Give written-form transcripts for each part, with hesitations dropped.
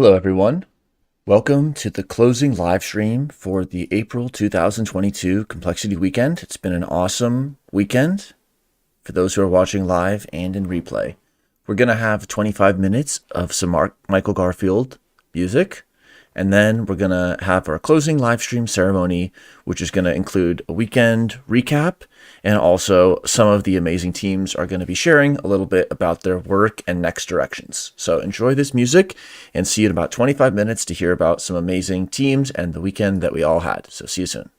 Hello, everyone. Welcome to the closing live stream for the April 2022 Complexity Weekend. It's been an awesome weekend for those who are watching live and in replay. We're going to have 25 minutes of some Michael Garfield music, and then we're going to have our closing live stream ceremony, which is going to include a weekend recap, and also some of the amazing teams are going to be sharing a little bit about their work and next directions. So enjoy this music and see you in about 25 minutes to hear about some amazing teams and the weekend that we all had. So see you soon.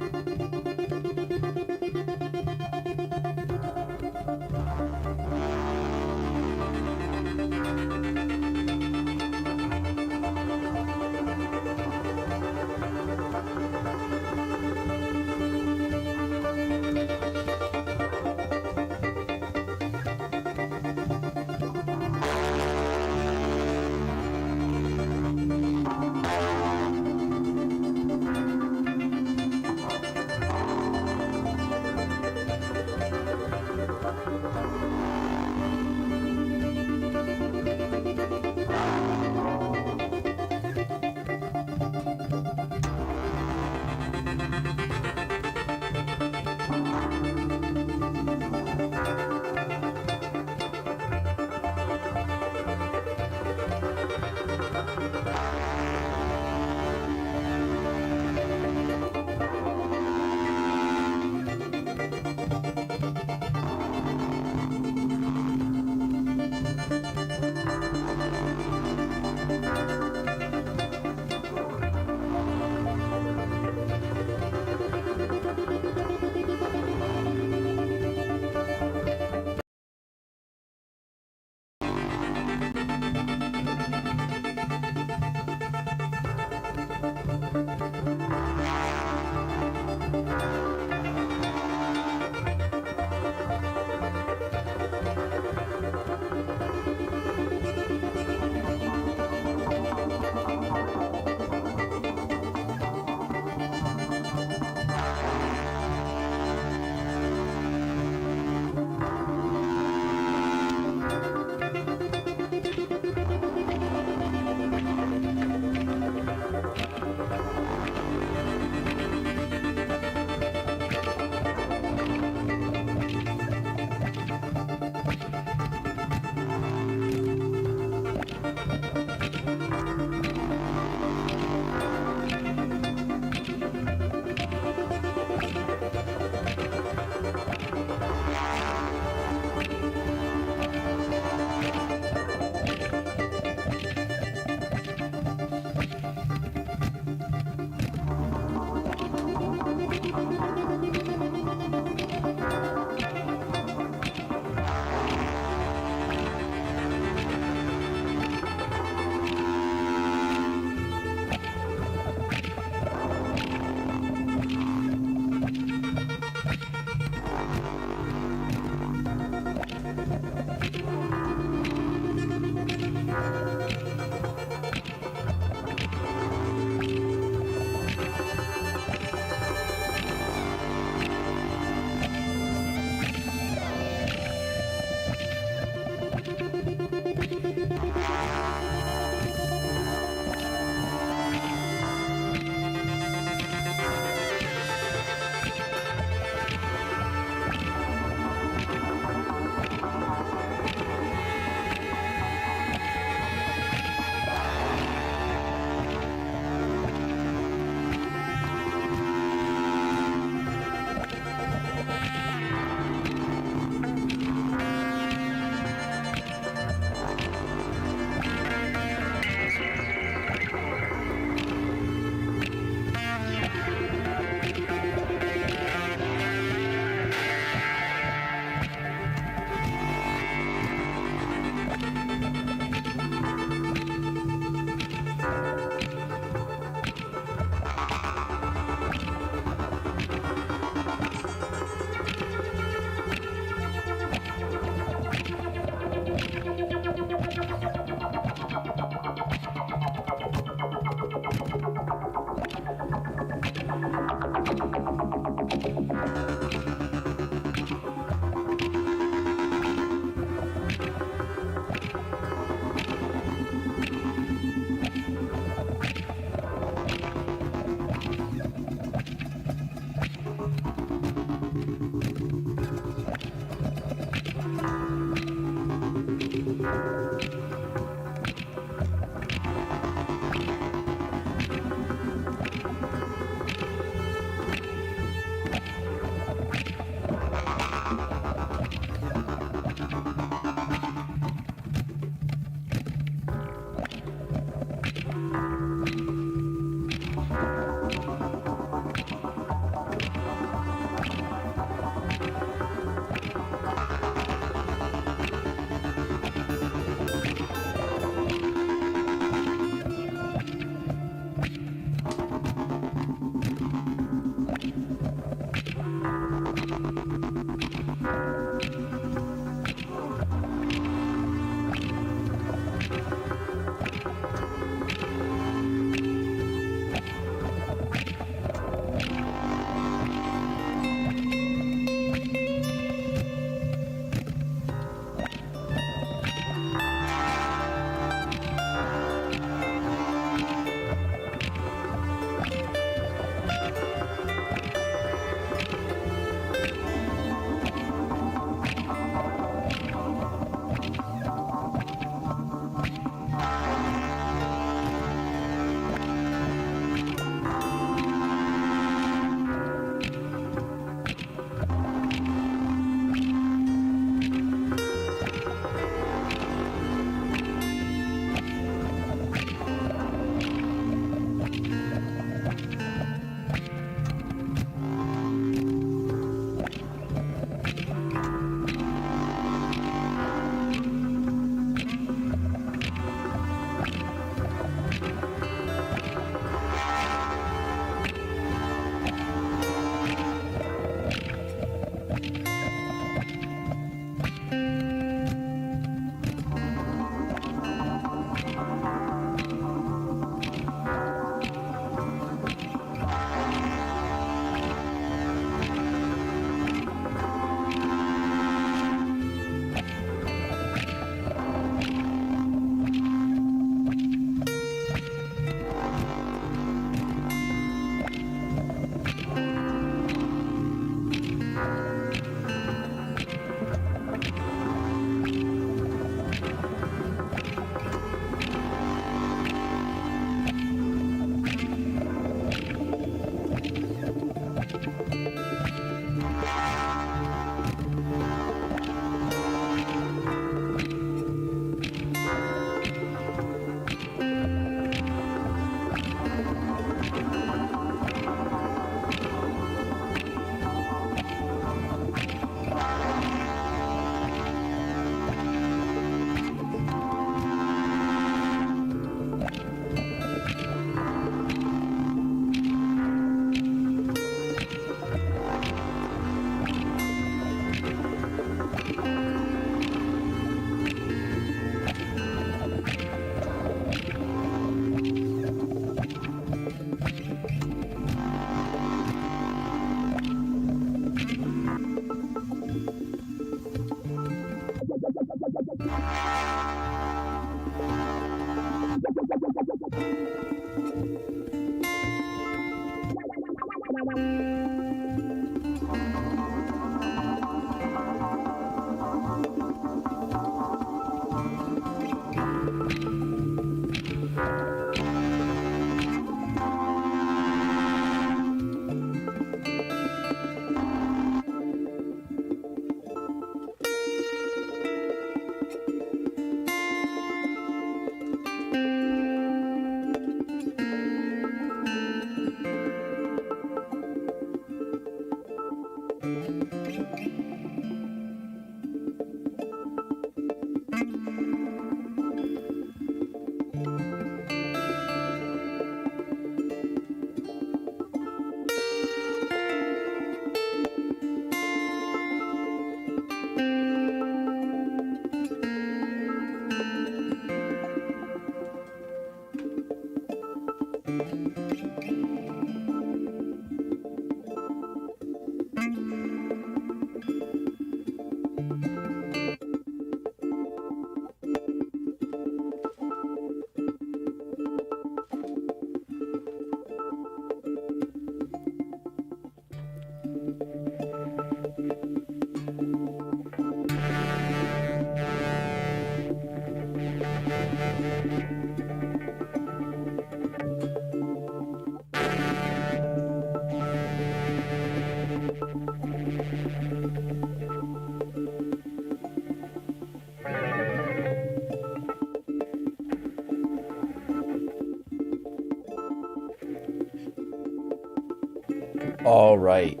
All right.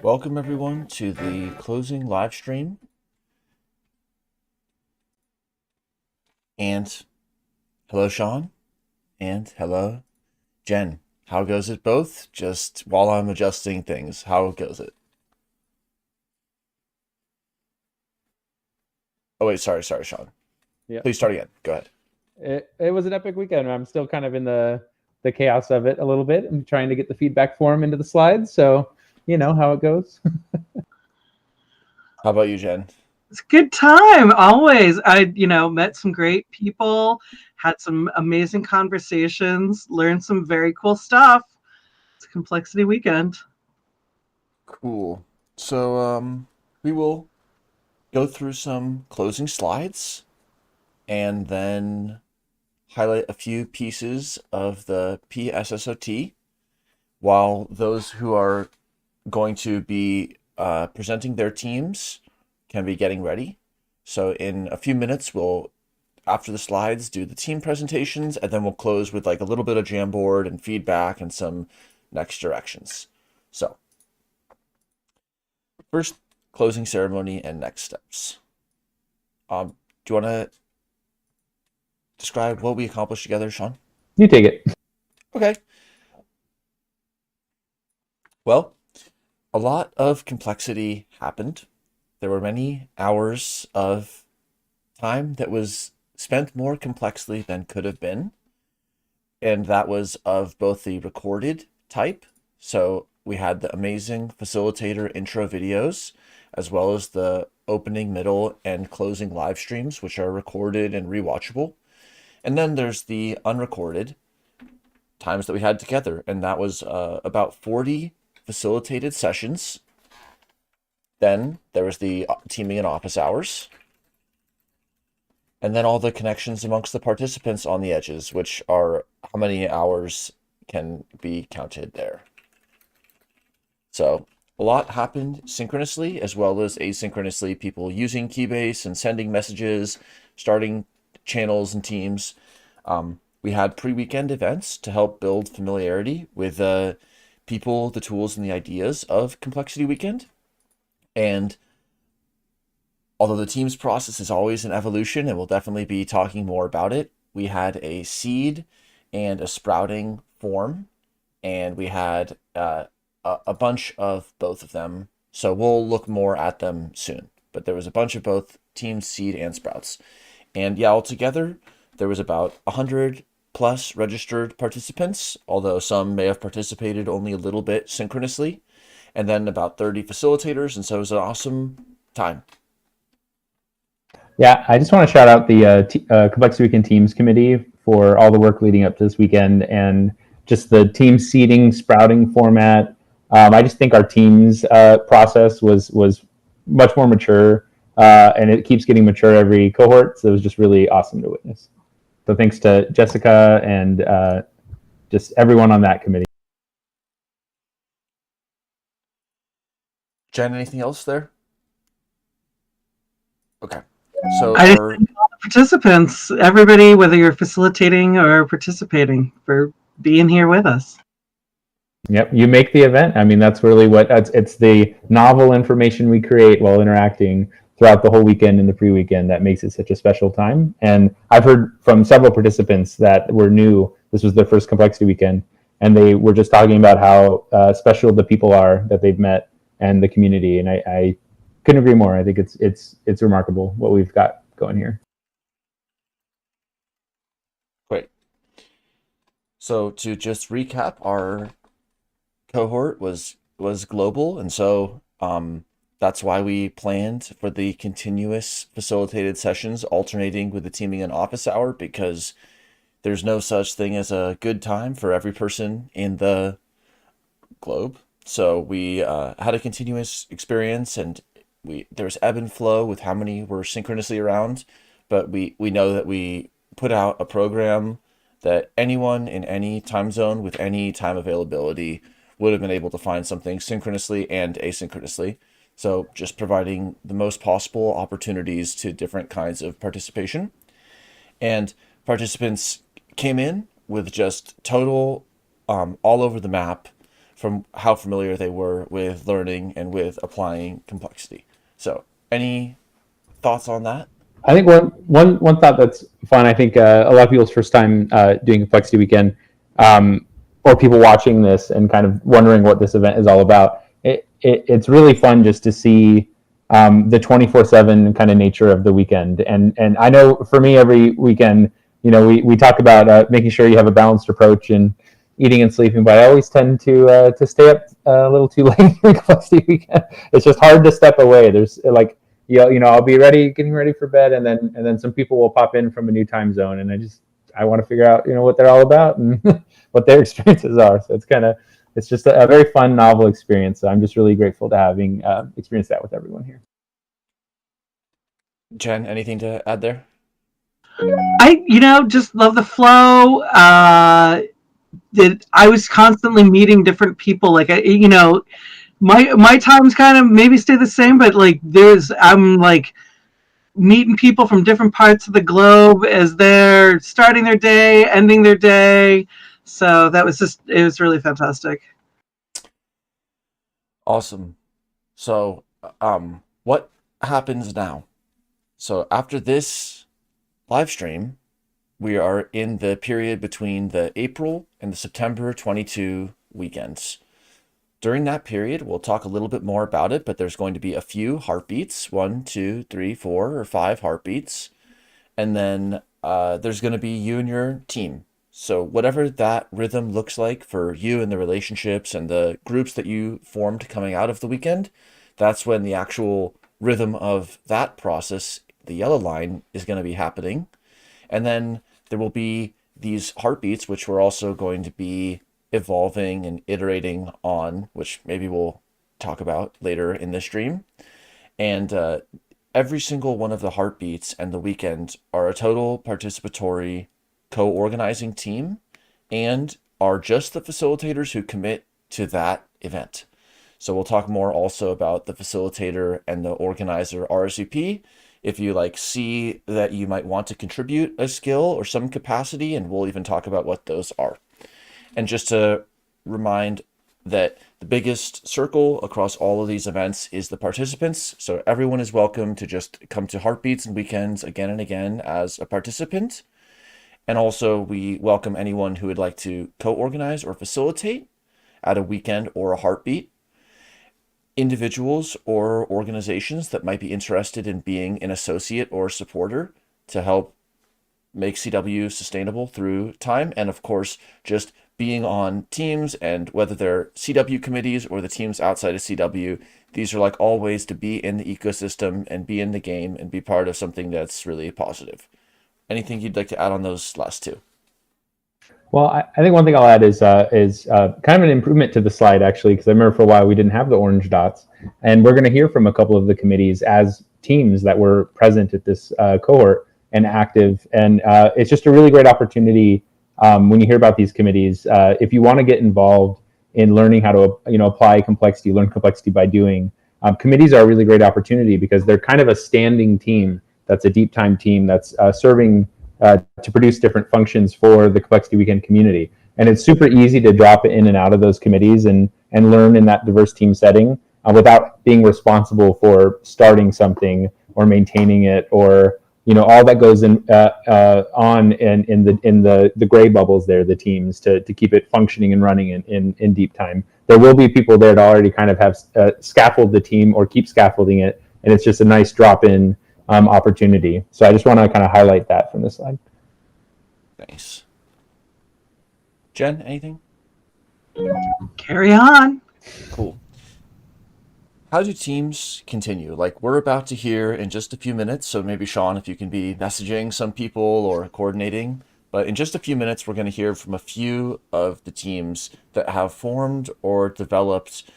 Welcome everyone to the closing live stream. And hello, Sean. And hello, Jen. How goes it both? Just while I'm adjusting things, how goes it? Oh, wait, sorry, Sean. Yeah, Please start again. Go ahead. it was an epic weekend. I'm still kind of in the chaos of it a little bit. I'm trying to get the feedback form into the slides, so you know how it goes. How about you, Jen? It's a good time, always. I, met some great people, had some amazing conversations, learned some very cool stuff. It's a complexity weekend. Cool. So, we will go through some closing slides and then highlight a few pieces of the PSSOT while those who are going to be presenting their teams can be getting ready. So in a few minutes, we'll, after the slides, do the team presentations, and then we'll close with like a little bit of Jamboard and feedback and some next directions. So first, closing ceremony and next steps. Do you want to describe what we accomplished together, Sean? You take it. Okay. Well, a lot of complexity happened. There were many hours of time that was spent more complexly than could have been. And that was of both the recorded type. So we had the amazing facilitator intro videos, as well as the opening, middle, and closing live streams, which are recorded and rewatchable. And then there's the unrecorded times that we had together. And that was about 40 facilitated sessions. Then there was the teaming and office hours. And then all the connections amongst the participants on the edges, which are how many hours can be counted there. So a lot happened synchronously as well as asynchronously, people using Keybase and sending messages, starting channels and teams. We had pre-weekend events to help build familiarity with people, the tools, and the ideas of Complexity Weekend. And although the teams process is always an evolution, and we'll definitely be talking more about it, we had a seed and a sprouting form, and we had a bunch of both of them. So we'll look more at them soon. But there was a bunch of both teams, seed and sprouts. And yeah, altogether, there was about 100 plus registered participants, although some may have participated only a little bit synchronously, and then about 30 facilitators. And so it was an awesome time. Yeah, I just want to shout out the Complexity Weekend Teams Committee for all the work leading up to this weekend and just the team seeding, sprouting format. I just think our teams process was much more mature, and it keeps getting mature every cohort. So it was just really awesome to witness. So thanks to Jessica and just everyone on that committee. Jen, anything else there? Okay. So I just thank all the participants, everybody, whether you're facilitating or participating, for being here with us. Yep, you make the event. I mean, that's really what it's the novel information we create while interacting throughout the whole weekend and the pre-weekend that makes it such a special time. And I've heard from several participants that were new. This was their first Complexity Weekend, and they were just talking about how special the people are that they've met and the community. And I couldn't agree more. I think it's remarkable what we've got going here. great. So to just recap, our cohort was global, and so that's why we planned for the continuous facilitated sessions alternating with the teaming and office hour, because there's no such thing as a good time for every person in the globe. So we had a continuous experience, and there's ebb and flow with how many were synchronously around, but we know that we put out a program that anyone in any time zone with any time availability would have been able to find something synchronously and asynchronously. So just providing the most possible opportunities to different kinds of participation. And participants came in with just total all over the map from how familiar they were with learning and with applying complexity. So, any thoughts on that? I think one thought that's fun. I think a lot of people's first time doing Complexity Weekend, or people watching this and kind of wondering what this event is all about. It's really fun just to see the 24/7 kind of nature of the weekend. And I know for me, every weekend, we talk about making sure you have a balanced approach and eating and sleeping, but I always tend to stay up a little too late during Complexity Weekend. It's just hard to step away. There's like, I'll be getting ready for bed, and then some people will pop in from a new time zone, and I want to figure out, what they're all about and what their experiences are. So it's just a very fun, novel experience. So I'm just really grateful to having experienced that with everyone here. Jen, anything to add there? I, just love the flow. I was constantly meeting different people. Like, my times kind of maybe stay the same, but like I'm like meeting people from different parts of the globe as they're starting their day, ending their day. So it was really fantastic. Awesome. So, what happens now? So after this live stream, we are in the period between the April and the September 22 weekends. During that period, we'll talk a little bit more about it, but there's going to be a few heartbeats, 1, 2, 3, 4, or 5 heartbeats. And then there's going to be you and your team. So whatever that rhythm looks like for you and the relationships and the groups that you formed coming out of the weekend, that's when the actual rhythm of that process, the yellow line, is going to be happening. And then there will be these heartbeats, which we're also going to be evolving and iterating on, which maybe we'll talk about later in this stream. And every single one of the heartbeats and the weekend are a total participatory co-organizing team and are just the facilitators who commit to that event. So we'll talk more also about the facilitator and the organizer RSVP. If you see that you might want to contribute a skill or some capacity, and we'll even talk about what those are. And just to remind that the biggest circle across all of these events is the participants. So everyone is welcome to just come to Heartbeats and Weekends again and again as a participant. And also we welcome anyone who would like to co-organize or facilitate at a weekend or a heartbeat. Individuals or organizations that might be interested in being an associate or supporter to help make CW sustainable through time. And of course, just being on teams, and whether they're CW committees or the teams outside of CW, these are all ways to be in the ecosystem and be in the game and be part of something that's really positive. Anything you'd like to add on those last two? Well, I think one thing I'll add is kind of an improvement to the slide, actually, because I remember for a while we didn't have the orange dots. And we're going to hear from a couple of the committees as teams that were present at this cohort and active. And it's just a really great opportunity when you hear about these committees. If you want to get involved in learning how to apply complexity, learn complexity by doing, committees are a really great opportunity because they're kind of a standing team that's a deep time team that's serving to produce different functions for the Complexity Weekend community. And it's super easy to drop in and out of those committees and learn in that diverse team setting without being responsible for starting something or maintaining it, or all that goes in on in the gray bubbles there, the teams to keep it functioning and running in deep time. There will be people there to already kind of have scaffold the team or keep scaffolding it, and it's just a nice drop-in opportunity. So I just want to kind of highlight that from this slide. Nice. Jen, anything? Carry on. Cool. How do teams continue? We're about to hear in just a few minutes, so maybe Sean, if you can be messaging some people or coordinating, but in just a few minutes, we're going to hear from a few of the teams that have formed or developed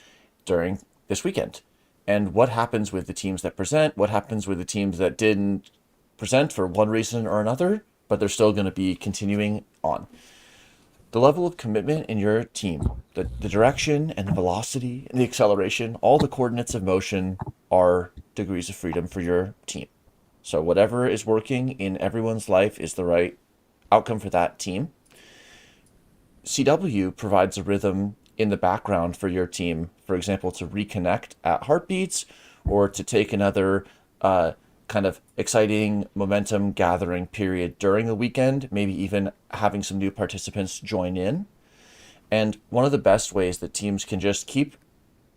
during this weekend. And what happens with the teams that present, what happens with the teams that didn't present for one reason or another, but they're still going to be continuing on. The level of commitment in your team, the direction and the velocity and the acceleration, all the coordinates of motion are degrees of freedom for your team. So whatever is working in everyone's life is the right outcome for that team. CW provides a rhythm in the background for your team, for example, to reconnect at heartbeats or to take another kind of exciting momentum gathering period during a weekend, maybe even having some new participants join in. And one of the best ways that teams can just keep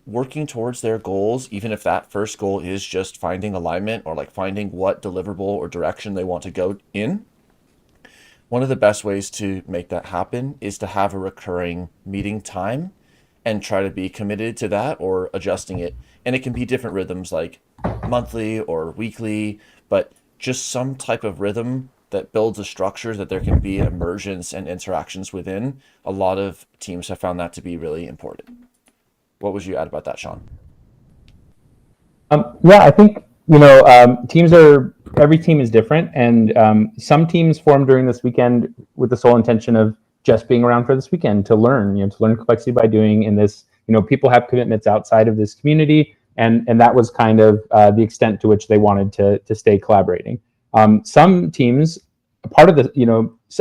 working towards their goals, even if that first goal is just finding alignment or like finding what deliverable or direction they want to go in, one of the best ways to make that happen is to have a recurring meeting time and try to be committed to that or adjusting it. And it can be different rhythms like monthly or weekly, but just some type of rhythm that builds a structure that there can be immersions and interactions within. A lot of teams have found that to be really important. What would you add about that, Sean? Yeah, I think every team is different, and some teams form during this weekend with the sole intention of just being around for this weekend to learn, to learn complexity by doing. In this, people have commitments outside of this community, and that was kind of the extent to which they wanted to stay collaborating. Some teams, part of the,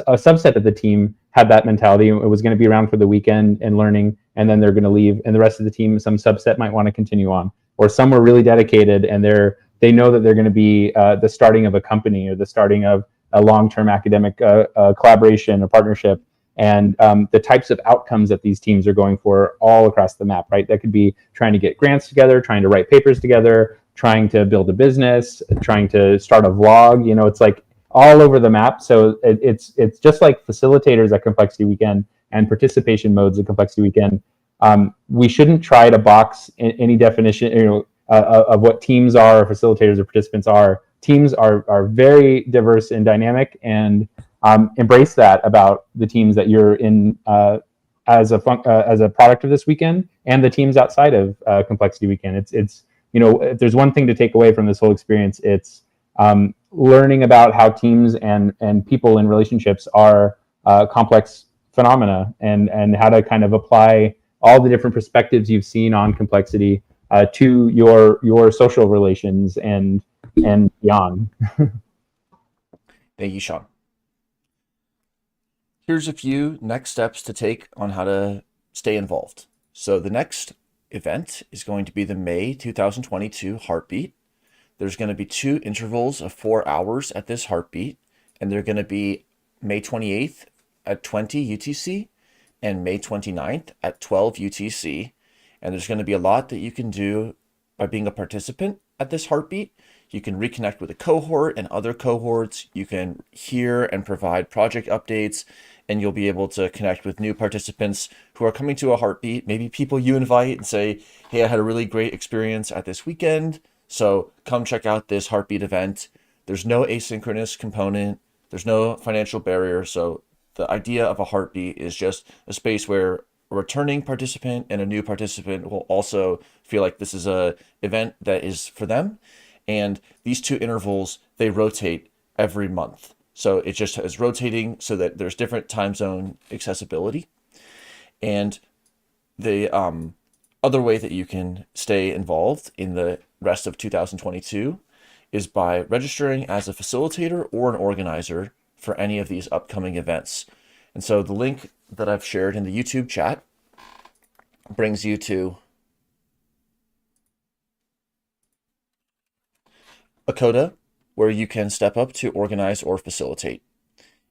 a subset of the team had that mentality. It was going to be around for the weekend and learning, and then they're going to leave. And the rest of the team, some subset might want to continue on, or some were really dedicated and they know that they're going to be the starting of a company or the starting of a long-term academic collaboration or partnership. And the types of outcomes that these teams are going for all across the map, right? That could be trying to get grants together, trying to write papers together, trying to build a business, trying to start a vlog. It's like all over the map. So it's just like facilitators at Complexity Weekend and participation modes at Complexity Weekend. We shouldn't try to box any definition, of what teams are, or facilitators or participants are. Teams are very diverse and dynamic, and embrace that about the teams that you're in as a product of this weekend, and the teams outside of Complexity Weekend. It's if there's one thing to take away from this whole experience, it's learning about how teams and people in relationships are complex phenomena, and how to kind of apply all the different perspectives you've seen on complexity to your social relations and beyond. Thank you, Sean. Here's a few next steps to take on how to stay involved. So the next event is going to be the May 2022 Heartbeat. There's going to be 2 intervals of 4 hours at this Heartbeat, and they're going to be May 28th at 20 UTC and May 29th at 12 UTC. And there's going to be a lot that you can do by being a participant at this Heartbeat. You can reconnect with a cohort and other cohorts. You can hear and provide project updates, and you'll be able to connect with new participants who are coming to a Heartbeat, maybe people you invite and say, hey, I had a really great experience at this weekend, so come check out this Heartbeat event. There's no asynchronous component. There's no financial barrier. So the idea of a Heartbeat is just a space where a returning participant and a new participant will also feel like this is a event that is for them. And these 2 intervals, they rotate every month. So it just is rotating so that there's different time zone accessibility. And the other way that you can stay involved in the rest of 2022 is by registering as a facilitator or an organizer for any of these upcoming events. And so the link that I've shared in the YouTube chat brings you to a coda where you can step up to organize or facilitate.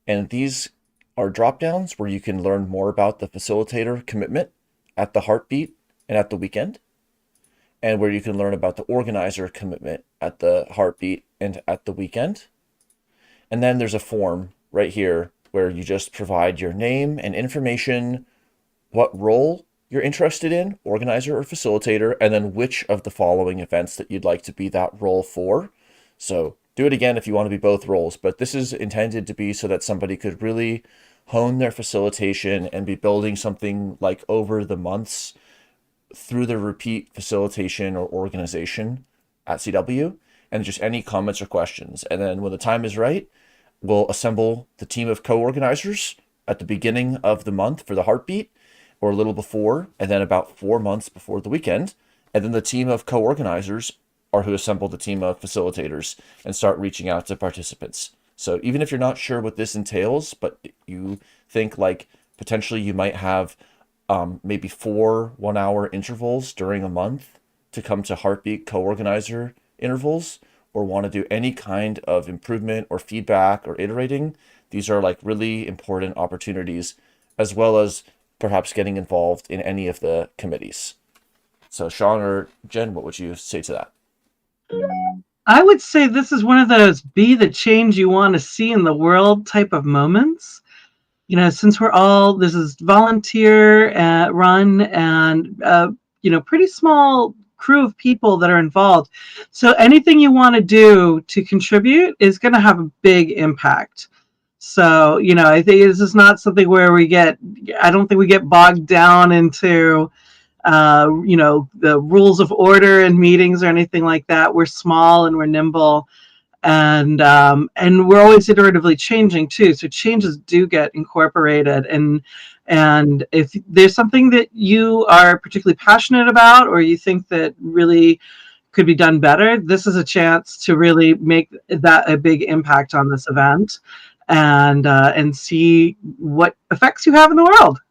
And these are drop downs where you can learn more about the facilitator commitment at the Heartbeat and at the weekend, and where you can learn about the organizer commitment at the Heartbeat and at the weekend. And then there's a form right here where you just provide your name and information, what role you're interested in, organizer or facilitator, and then which of the following events that you'd like to be that role for. So do it again if you want to be both roles, but this is intended to be so that somebody could really hone their facilitation and be building something like over the months through the repeat facilitation or organization at CW, and just any comments or questions. And then when the time is right, we'll assemble the team of co-organizers at the beginning of the month for the Heartbeat, or a little before, and then about 4 months before the weekend. And then the team of co-organizers are who assemble the team of facilitators and start reaching out to participants. So even if you're not sure what this entails, but you think like potentially you might have maybe 4 1-hour intervals during a month to come to Heartbeat co-organizer intervals, or want to do any kind of improvement or feedback or iterating, these are like really important opportunities, as well as perhaps getting involved in any of the committees. So Sean or Jen, what would you say to that? I would say this is one of those be the change you want to see in the world type of moments. Since this is volunteer run and, pretty small crew of people that are involved. So anything you want to do to contribute is going to have a big impact. So, I think this is not something where I don't think we get bogged down into, the rules of order in meetings or anything like that. We're small and we're nimble, and we're always iteratively changing too. So changes do get incorporated, and if there's something that you are particularly passionate about, or you think that really could be done better, this is a chance to really make that a big impact on this event, and see what effects you have in the world.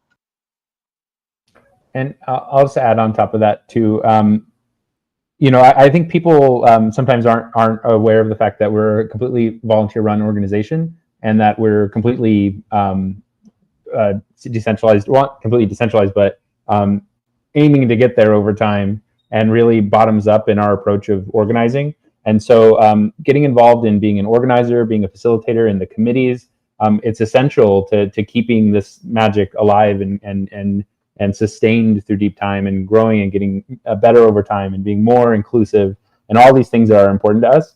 And I'll just add on top of that too. I think people sometimes aren't aware of the fact that we're a completely volunteer-run organization, and that we're completely decentralized. Well, completely decentralized, but aiming to get there over time, and really bottoms up in our approach of organizing. And so, getting involved in being an organizer, being a facilitator in the committees, it's essential to keeping this magic alive and sustained through deep time, and growing and getting better over time, and being more inclusive, and all these things are important to us.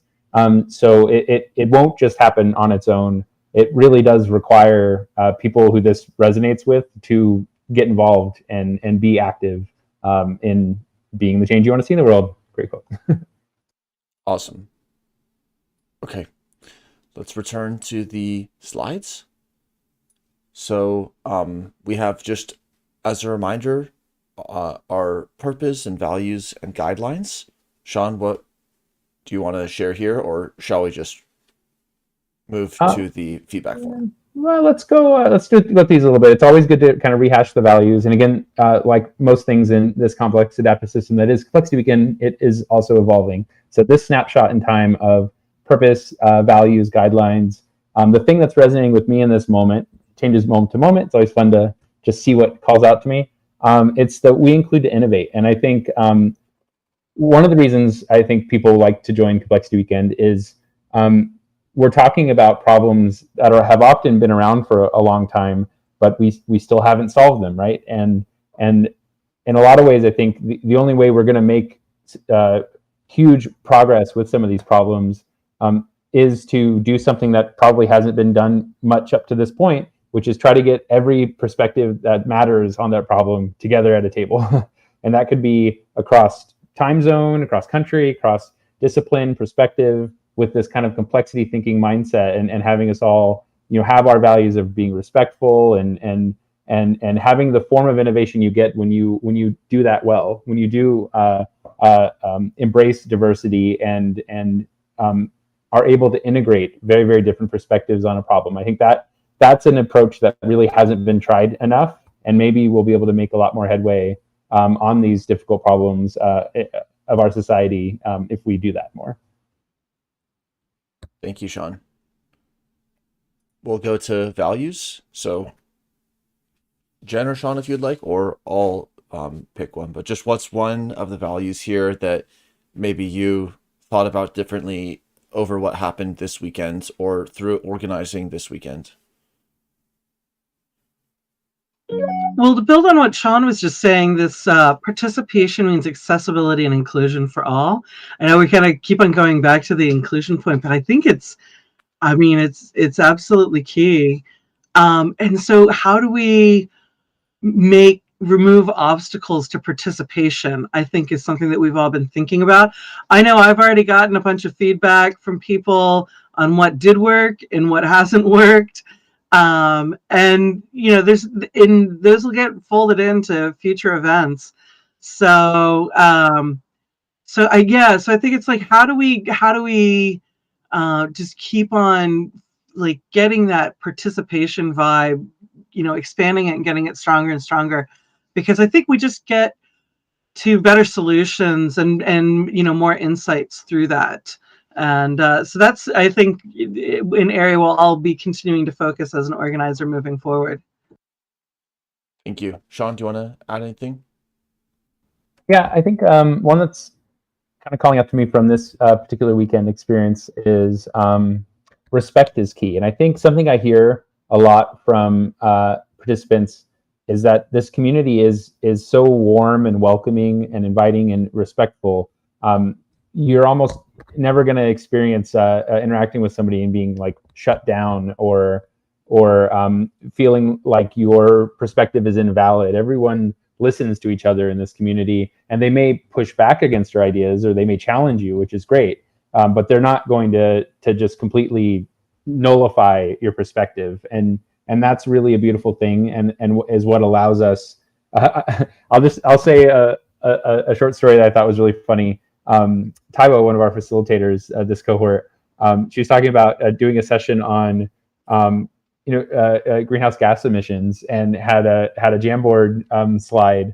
So it won't just happen on its own. It really does require people who this resonates with to get involved and be active in being the change you want to see in the world. Great quote. Awesome. Okay, let's return to the slides. So we have, just as a reminder, our purpose and values and guidelines. Sean, what do you want to share here, or shall we just move to the feedback form? Well, let's go. Let's do these a little bit. It's always good to kind of rehash the values. And again, like most things in this complex adaptive system that is Complexity Weekend, it is also evolving. So this snapshot in time of purpose, values, guidelines, the thing that's resonating with me in this moment changes moment to moment. It's always fun to just see what calls out to me. It's that we include to innovate. And I think one of the reasons I think people like to join Complexity Weekend is we're talking about problems that have often been around for a long time, but we still haven't solved them, right? And in a lot of ways, I think the only way we're going to make huge progress with some of these problems is to do something that probably hasn't been done much up to this point, which is try to get every perspective that matters on that problem together at a table. And that could be across time zone, across country, across discipline, perspective, with this kind of complexity thinking mindset, and having us all, have our values of being respectful and having the form of innovation you get when you do that well, when you do embrace diversity and are able to integrate very, very different perspectives on a problem. I think that's an approach that really hasn't been tried enough, and maybe we'll be able to make a lot more headway on these difficult problems of our society if we do that more. Thank you, Sean. We'll go to values. So Jen or Sean, if you'd like, or I'll pick one, but just what's one of the values here that maybe you thought about differently over what happened this weekend or through organizing this weekend? Well, to build on what Sean was just saying, this participation means accessibility and inclusion for all. I know we kind of keep on going back to the inclusion point, but I think it's absolutely key. And so how do we remove obstacles to participation, I think, is something that we've all been thinking about. I know I've already gotten a bunch of feedback from people on what did work and what hasn't worked. And those will get folded into future events. So I think it's like, how do we just keep on like getting that participation vibe, expanding it and getting it stronger and stronger, because I think we just get to better solutions and more insights through that. And so that's, I think, an area where I'll be continuing to focus as an organizer moving forward. Thank you. Sean, do you want to add anything? Yeah, I think one that's kind of calling up to me from this particular weekend experience is respect is key. And I think something I hear a lot from participants is that this community is so warm and welcoming and inviting and respectful. You're almost never going to experience interacting with somebody and being like shut down or feeling like your perspective is invalid. Everyone listens to each other in this community, and they may push back against your ideas or they may challenge you, which is great. But they're not going to just completely nullify your perspective, and that's really a beautiful thing, and is what allows us. I'll say a short story that I thought was really funny. Taiwo, one of our facilitators, this cohort, she was talking about doing a session on greenhouse gas emissions, and had a Jamboard slide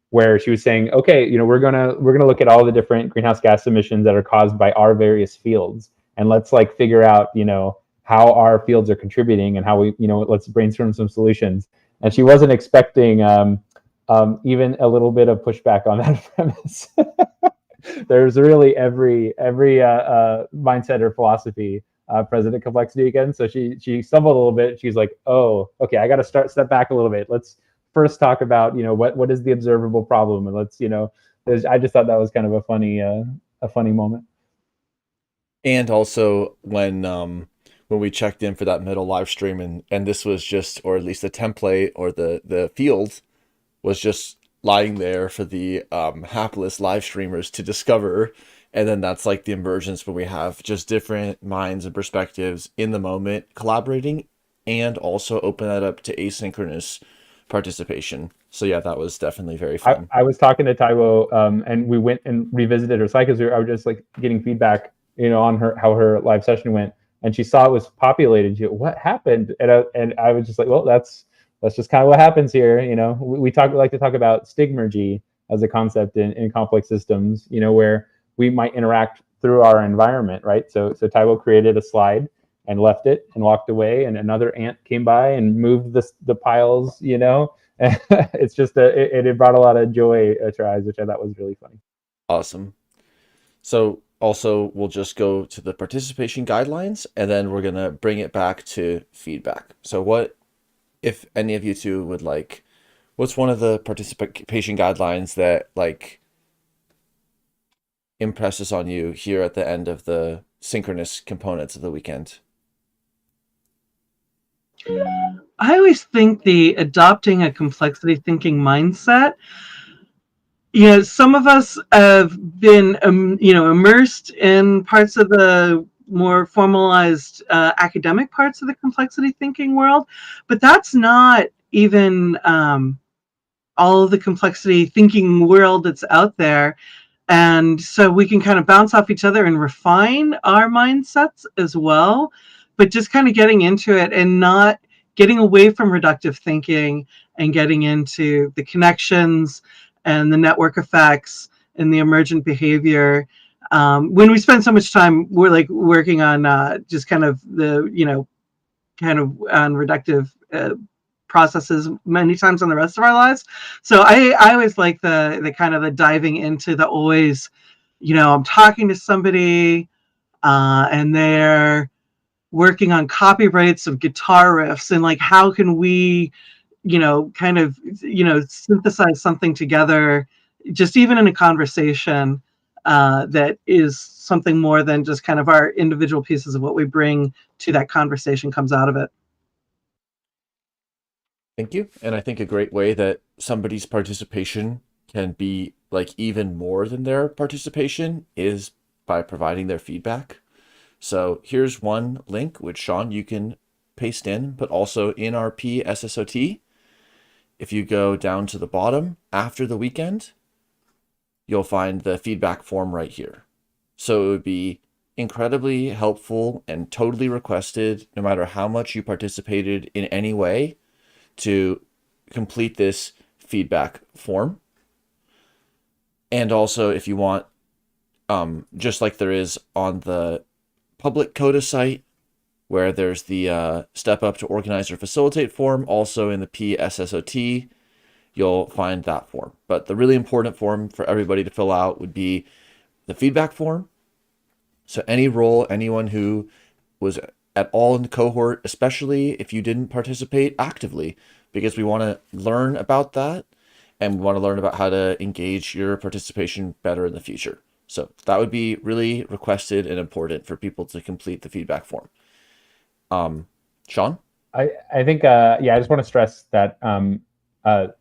where she was saying, okay, we're gonna look at all the different greenhouse gas emissions that are caused by our various fields, and let's like figure out how our fields are contributing and how we let's brainstorm some solutions. And she wasn't expecting even a little bit of pushback on that premise. There's really every mindset or philosophy present at Complexity again. So she stumbled a little bit. She's like, oh, okay, I got to step back a little bit. Let's first talk about what is the observable problem, and let's I just thought that was kind of a funny moment. And also when we checked in for that middle live stream, and this was just, or at least the template or the field was just lying there for the hapless live streamers to discover. And then that's like the emergence where we have just different minds and perspectives in the moment collaborating, and also open that up to asynchronous participation. So yeah, that was definitely very fun. I was talking to Taiwo, and we went and revisited her site because I was just like getting feedback, on how her live session went, and she saw it was populated. She go, what happened? And I was just like, well, that's just kind of what happens here. We like to talk about stigmergy as a concept in complex systems, where we might interact through our environment, right? So Taiwo created a slide and left it and walked away, and another ant came by and moved the piles, It's just it brought a lot of joy to our eyes, which I thought was really funny. Awesome. So also we'll just go to the participation guidelines, and then we're going to bring it back to feedback. So what, if any of you two would like, what's one of the participation guidelines that like impresses on you here at the end of the synchronous components of the weekend? I always think the adopting a complexity thinking mindset. Some of us have been, immersed in parts of the more formalized academic parts of the complexity thinking world, but that's not even all of the complexity thinking world that's out there. And so we can kind of bounce off each other and refine our mindsets as well, but just kind of getting into it and not getting away from reductive thinking and getting into the connections and the network effects and the emergent behavior. When we spend so much time, we're like working on just kind of the, kind of on reductive processes many times in the rest of our lives. So I always like the kind of the diving into the always, I'm talking to somebody and they're working on copyrights of guitar riffs, and like, how can we, kind of, synthesize something together, just even in a conversation that is something more than just kind of our individual pieces of what we bring to that conversation comes out of it. Thank you. And I think a great way that somebody's participation can be like even more than their participation is by providing their feedback. So here's one link, which Sean, you can paste in, but also in our PSSOT. If you go down to the bottom after the weekend, you'll find the feedback form right here. So it would be incredibly helpful and totally requested, no matter how much you participated in any way, to complete this feedback form. And also, if you want, just like there is on the public CODA site, where there's the step up to organize or facilitate form, also in the PSSOT, you'll find that form. But the really important form for everybody to fill out would be the feedback form. So any role, anyone who was at all in the cohort, especially if you didn't participate actively, because we want to learn about that and we want to learn about how to engage your participation better in the future. So that would be really requested and important for people to complete the feedback form. Sean? I think, I just want to stress that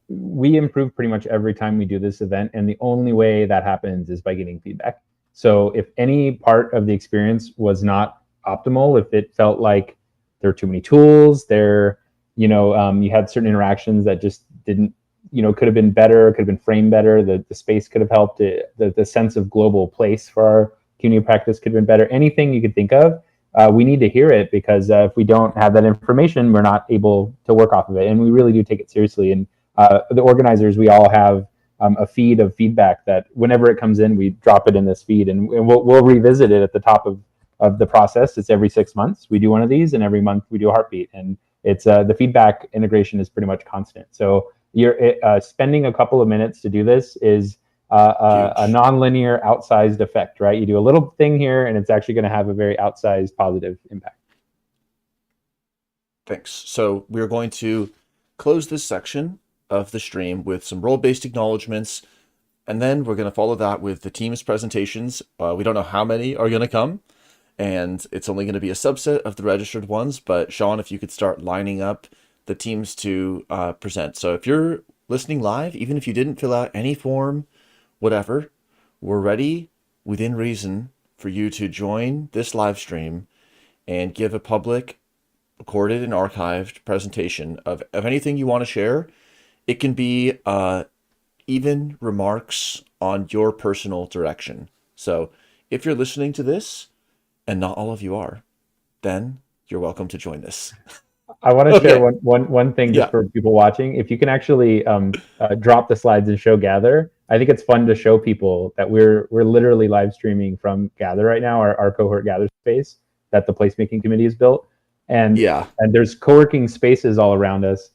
we improve pretty much every time we do this event. And the only way that happens is by getting feedback. So if any part of the experience was not optimal, if it felt like there were too many tools, you had certain interactions that just didn't, could have been better, could have been framed better, the space could have helped, the sense of global place for our community practice could have been better, anything you could think of, we need to hear it, because if we don't have that information, we're not able to work off of it. And we really do take it seriously. And the organizers, we all have a feed of feedback that whenever it comes in, we drop it in this feed, and we'll revisit it at the top of the process. It's every 6 months we do one of these, and every month we do a heartbeat. And it's the feedback integration is pretty much constant. So you're spending a couple of minutes to do this is a nonlinear outsized effect, right? You do a little thing here, and it's actually going to have a very outsized positive impact. Thanks. So we're going to close this section of the stream with some role-based acknowledgements, and then we're going to follow that with the team's presentations. We don't know how many are going to come, and it's only going to be a subset of the registered ones, but Sean, if you could start lining up the teams to present. So if you're listening live, even if you didn't fill out any form, whatever, we're ready within reason for you to join this live stream and give a public, recorded and archived presentation of anything you want to share. It can be even remarks on your personal direction. So if you're listening to this, and not all of you are, then you're welcome to join this. I want to share one thing just for people watching. If you can actually drop the slides and show Gather, I think it's fun to show people that we're literally live streaming from Gather right now, our cohort Gather space that the placemaking committee has built. And there's co-working spaces all around us.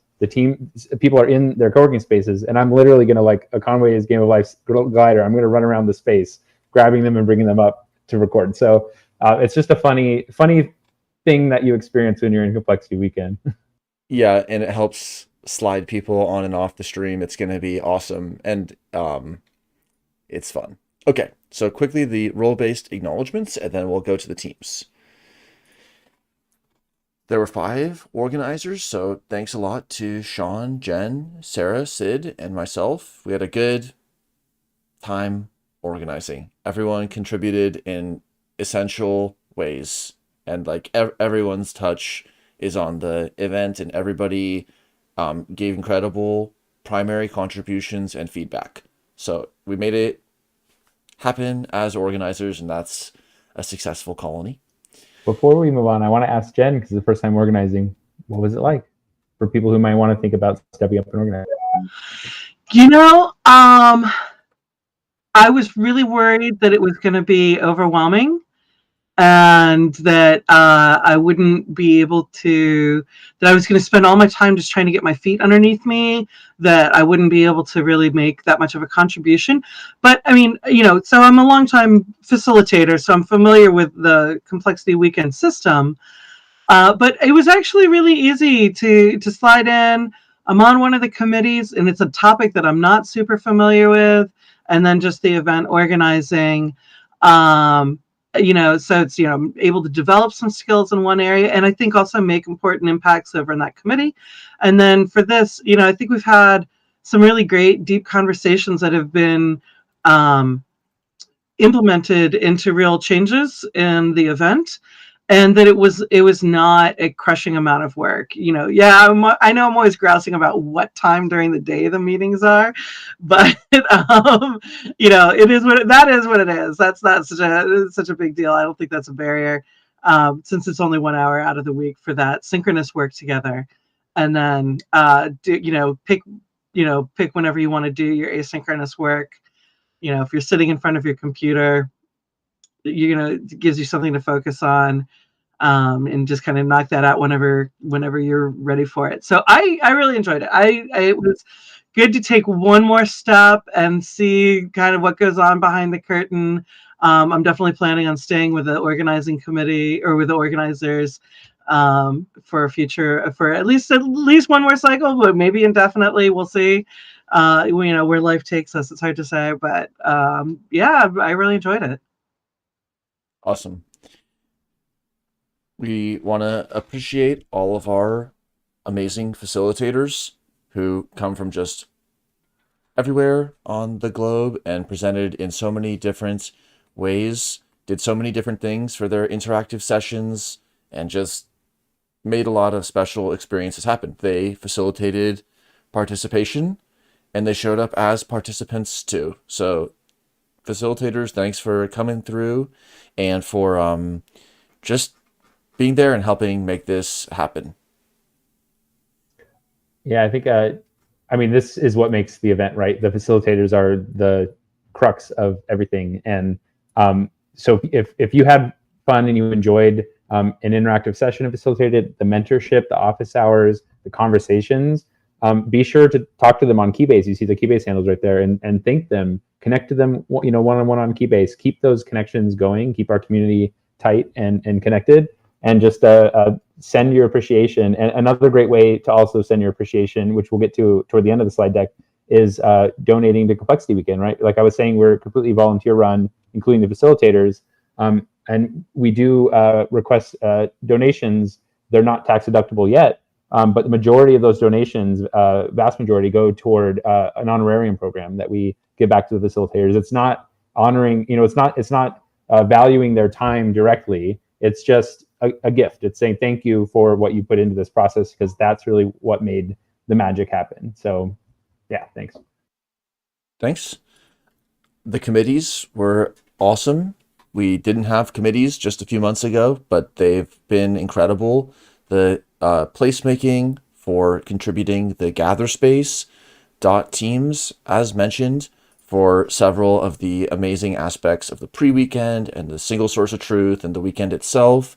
People are in their co-working spaces, and I'm literally going to, like a Conway's Game of Life glider, I'm going to run around the space, grabbing them and bringing them up to record. So it's just a funny thing that you experience when you're in Complexity Weekend. Yeah, and it helps slide people on and off the stream. It's going to be awesome, and it's fun. Okay, so quickly the role-based acknowledgements, and then we'll go to the teams. There were 5 organizers, so thanks a lot to Sean, Jen, Sarah, Sid, and myself. We had a good time organizing. Everyone contributed in essential ways, and like everyone's touch is on the event, and everybody gave incredible primary contributions and feedback. So we made it happen as organizers, and that's a successful colony. Before we move on, I want to ask Jen, because it's the first time organizing, what was it like for people who might want to think about stepping up and organizing? I was really worried that it was going to be overwhelming, and that I wouldn't be able to, that I was going to spend all my time just trying to get my feet underneath me, that I wouldn't be able to really make that much of a contribution. But I mean, so I'm a longtime facilitator, so I'm familiar with the Complexity Weekend system. But it was actually really easy to slide in. I'm on one of the committees, and it's a topic that I'm not super familiar with. And then just the event organizing. So it's, I'm able to develop some skills in one area, and I think also make important impacts over in that committee. And then for this, I think we've had some really great deep conversations that have been implemented into real changes in the event, and that it was not a crushing amount of work. I know I'm always grousing about what time during the day the meetings are, but it is what it is. That's not such a big deal. I don't think that's a barrier, since it's only 1 hour out of the week for that synchronous work together, and then pick pick whenever you want to do your asynchronous work. If you're sitting in front of your computer, it gives you something to focus on, and just kind of knock that out whenever you're ready for it. So I really enjoyed it. It was good to take one more step and see kind of what goes on behind the curtain. I'm definitely planning on staying with the organizing committee or with the organizers for at least one more cycle, but maybe indefinitely. We'll see. Where life takes us. It's hard to say, but yeah, I really enjoyed it. Awesome. We want to appreciate all of our amazing facilitators who come from just everywhere on the globe and presented in so many different ways, did so many different things for their interactive sessions, and just made a lot of special experiences happen. They facilitated participation and they showed up as participants too. So facilitators, thanks for coming through and for just being there and helping make this happen. Yeah, I think, this is what makes the event, right? The facilitators are the crux of everything. And so if you had fun and you enjoyed an interactive session and facilitated the mentorship, the office hours, the conversations, be sure to talk to them on Keybase. You see the Keybase handles right there, and thank them, connect to them, one-on-one on Keybase. Keep those connections going, keep our community tight and connected, and just send your appreciation. And another great way to also send your appreciation, which we'll get to toward the end of the slide deck, is donating to Complexity Weekend, right? Like I was saying, we're completely volunteer run, including the facilitators. And we do request donations. They're not tax deductible yet, but the majority of those donations, vast majority, go toward an honorarium program that we give back to the facilitators. It's not honoring, it's not valuing their time directly. It's just a gift. It's saying thank you for what you put into this process, because that's really what made the magic happen. So yeah, thanks. Thanks. The committees were awesome. We didn't have committees just a few months ago, but they've been incredible. The placemaking for contributing the gather space teams, as mentioned, for several of the amazing aspects of the pre-weekend and the single source of truth and the weekend itself,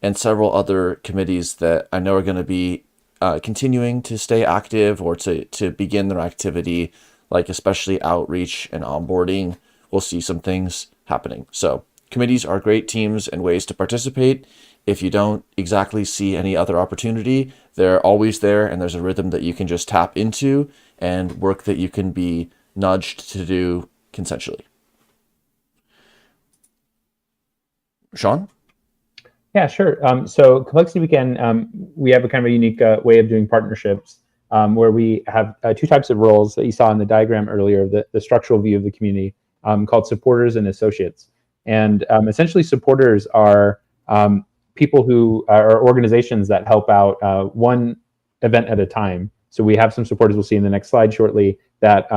and several other committees that I know are going to be continuing to stay active or to begin their activity, like especially outreach and onboarding. We'll see some things happening. So committees are great teams and ways to participate. If you don't exactly see any other opportunity, they're always there, and there's a rhythm that you can just tap into and work that you can be nudged to do consensually. Sean? Yeah, sure. So Complexity Weekend, we have a kind of a unique way of doing partnerships, where we have two types of roles that you saw in the diagram earlier, the structural view of the community, called supporters and associates. And essentially supporters are people who are organizations that help out one event at a time. So we have some supporters, we'll see in the next slide shortly, that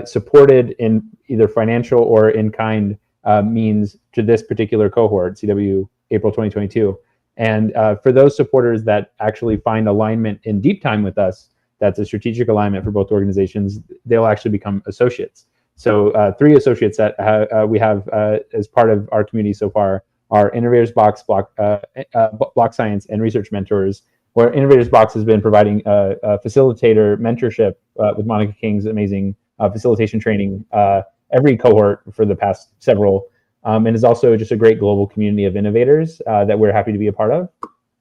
supported in either financial or in-kind means to this particular cohort, CW April 2022. And for those supporters that actually find alignment in deep time with us, that's a strategic alignment for both organizations, they'll actually become associates. So 3 associates that we have as part of our community so far are Innovators Box, Block Science, and Research Mentors, where Innovators Box has been providing facilitator mentorship with Monica King's amazing facilitation training every cohort for the past several, and is also just a great global community of innovators that we're happy to be a part of.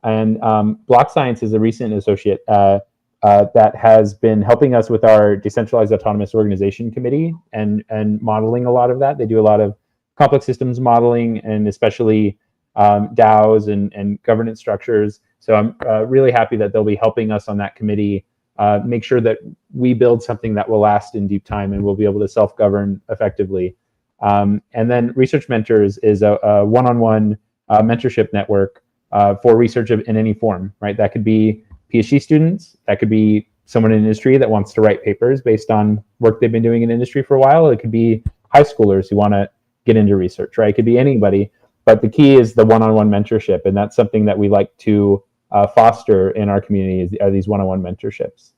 And Block Science is a recent associate that has been helping us with our decentralized autonomous organization committee and modeling a lot of that. They do a lot of complex systems modeling, and especially DAOs and governance structures. So I'm really happy that they'll be helping us on that committee, make sure that we build something that will last in deep time and we'll be able to self-govern effectively. And then Research Mentors is a one-on-one mentorship network for research in any form, right? That could be PhD students, that could be someone in industry that wants to write papers based on work they've been doing in industry for a while. It could be high schoolers who want to get into research, right? It could be anybody, but the key is the one-on-one mentorship, and that's something that we like to foster in our community, are these one-on-one mentorships.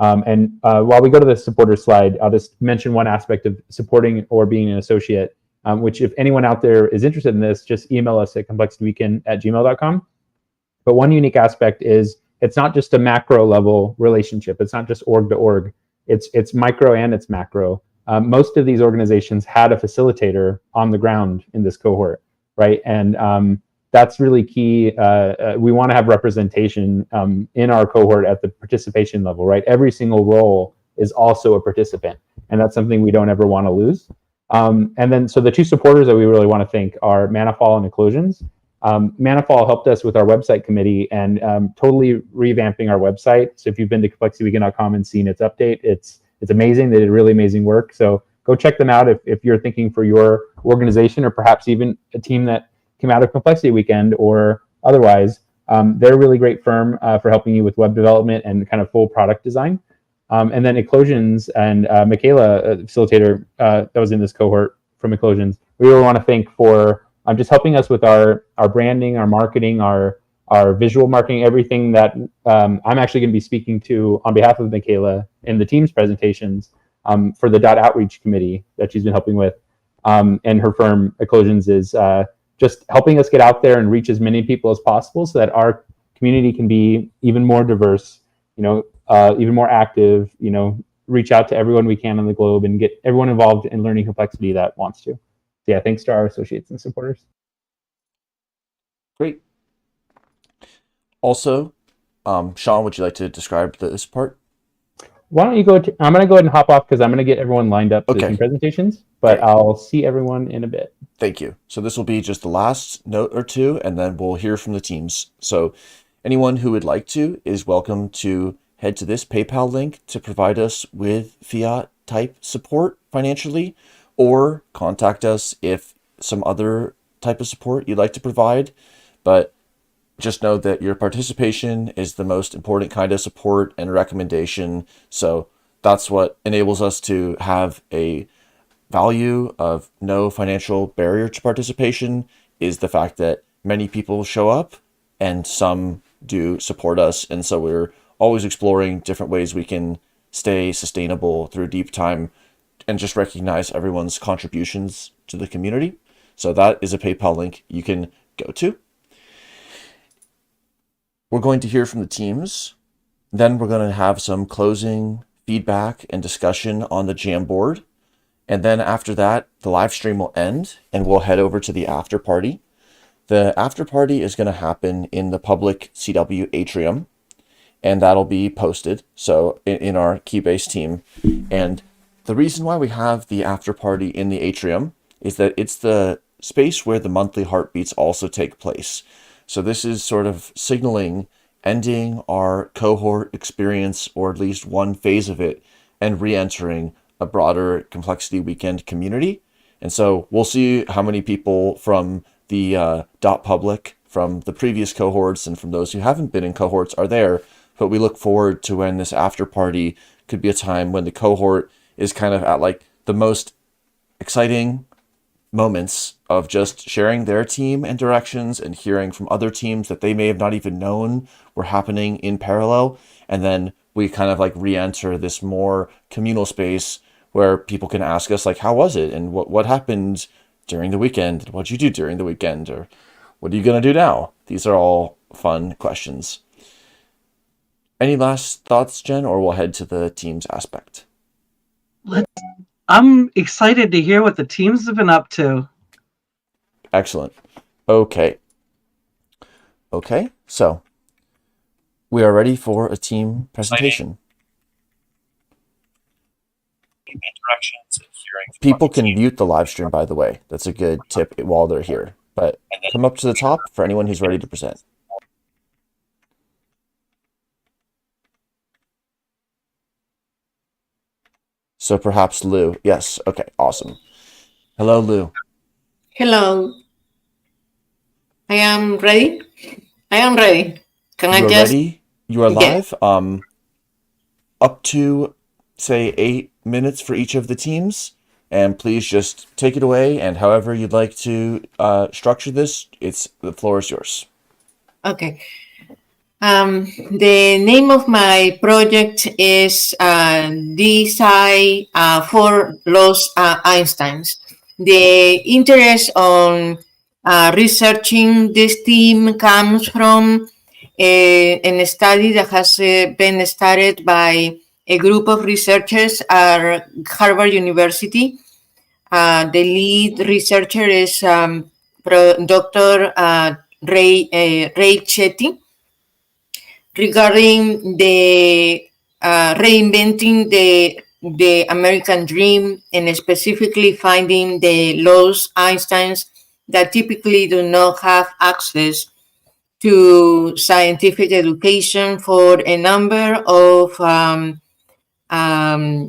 And while we go to the supporter slide, I'll just mention one aspect of supporting or being an associate, which if anyone out there is interested in this, just email us at complexityweekend@gmail.com. But one unique aspect is it's not just a macro level relationship. It's not just org to org. It's micro and it's macro. Most of these organizations had a facilitator on the ground in this cohort, right? And that's really key. We want to have representation in our cohort at the participation level, right? Every single role is also a participant, and that's something we don't ever want to lose. And then, so the two supporters that we really want to thank are Manifall and Occlusions. Manifall helped us with our website committee and totally revamping our website. So if you've been to complexityweekend.com and seen its update, it's amazing. They did really amazing work. So go check them out if you're thinking for your organization or perhaps even a team that came out of Complexity Weekend or otherwise. They're a really great firm for helping you with web development and kind of full product design. And then Eclosions and Michaela, a facilitator that was in this cohort from Eclosions, we really want to thank for just helping us with our branding, our marketing, our visual marketing, everything that I'm actually going to be speaking to on behalf of Michaela in the team's presentations for the .outreach committee that she's been helping with. And her firm, Eclosions, is just helping us get out there and reach as many people as possible so that our community can be even more diverse, even more active, reach out to everyone we can on the globe and get everyone involved in learning complexity that wants to. So yeah, thanks to our associates and supporters. Great. Also, Sean, would you like to describe this part? Why don't you go to, I'm going to go ahead and hop off because I'm going to get everyone lined up for Okay. the presentations, but Great. I'll see everyone in a bit. Thank you. So this will be just the last note or two, and then we'll hear from the teams. So anyone who would like to is welcome to head to this PayPal link to provide us with fiat type support financially, or contact us if some other type of support you'd like to provide. But just know that your participation is the most important kind of support and recommendation. So that's what enables us to have a value of no financial barrier to participation, is the fact that many people show up and some do support us. And so we're always exploring different ways we can stay sustainable through deep time and just recognize everyone's contributions to the community. So that is a PayPal link you can go to. We're going to hear from the teams. Then we're going to have some closing feedback and discussion on the Jamboard. And then after that, the live stream will end and we'll head over to the after party. The after party is going to happen in the public CW atrium, and that'll be posted so in our Keybase team. And the reason why we have the after party in the atrium is that it's the space where the monthly heartbeats also take place. So this is sort of signaling ending our cohort experience, or at least one phase of it, and re-entering a broader Complexity Weekend community. And so we'll see how many people from the .public, from the previous cohorts, and from those who haven't been in cohorts are there. But we look forward to when this after party could be a time when the cohort is kind of at like the most exciting moments of just sharing their team and directions and hearing from other teams that they may have not even known were happening in parallel. And then we kind of like re-enter this more communal space where people can ask us like, how was it? And what happened during the weekend? What'd you do during the weekend? Or what are you going to do now? These are all fun questions. Any last thoughts, Jen, or we'll head to the teams aspect? I'm excited to hear what the teams have been up to. Excellent. Okay, so we are ready for a team presentation. People can mute the live stream, by the way. That's a good tip while they're here. But come up to the top for anyone who's ready to present. So perhaps Lou. Yes. Okay. Awesome. Hello, Lou. Hello. I am ready. Can I You are just ready? You are live. Up to say 8 minutes for each of the teams, and please just take it away. And however you'd like to structure this, the floor is yours. Okay. The name of my project is DSI for Los Einsteins. The interest on researching this theme comes from a study that has been started by a group of researchers at Harvard University. The lead researcher is Dr. Ray Chetty, regarding the reinventing the American dream, and specifically finding the lost Einsteins that typically do not have access to scientific education for a number of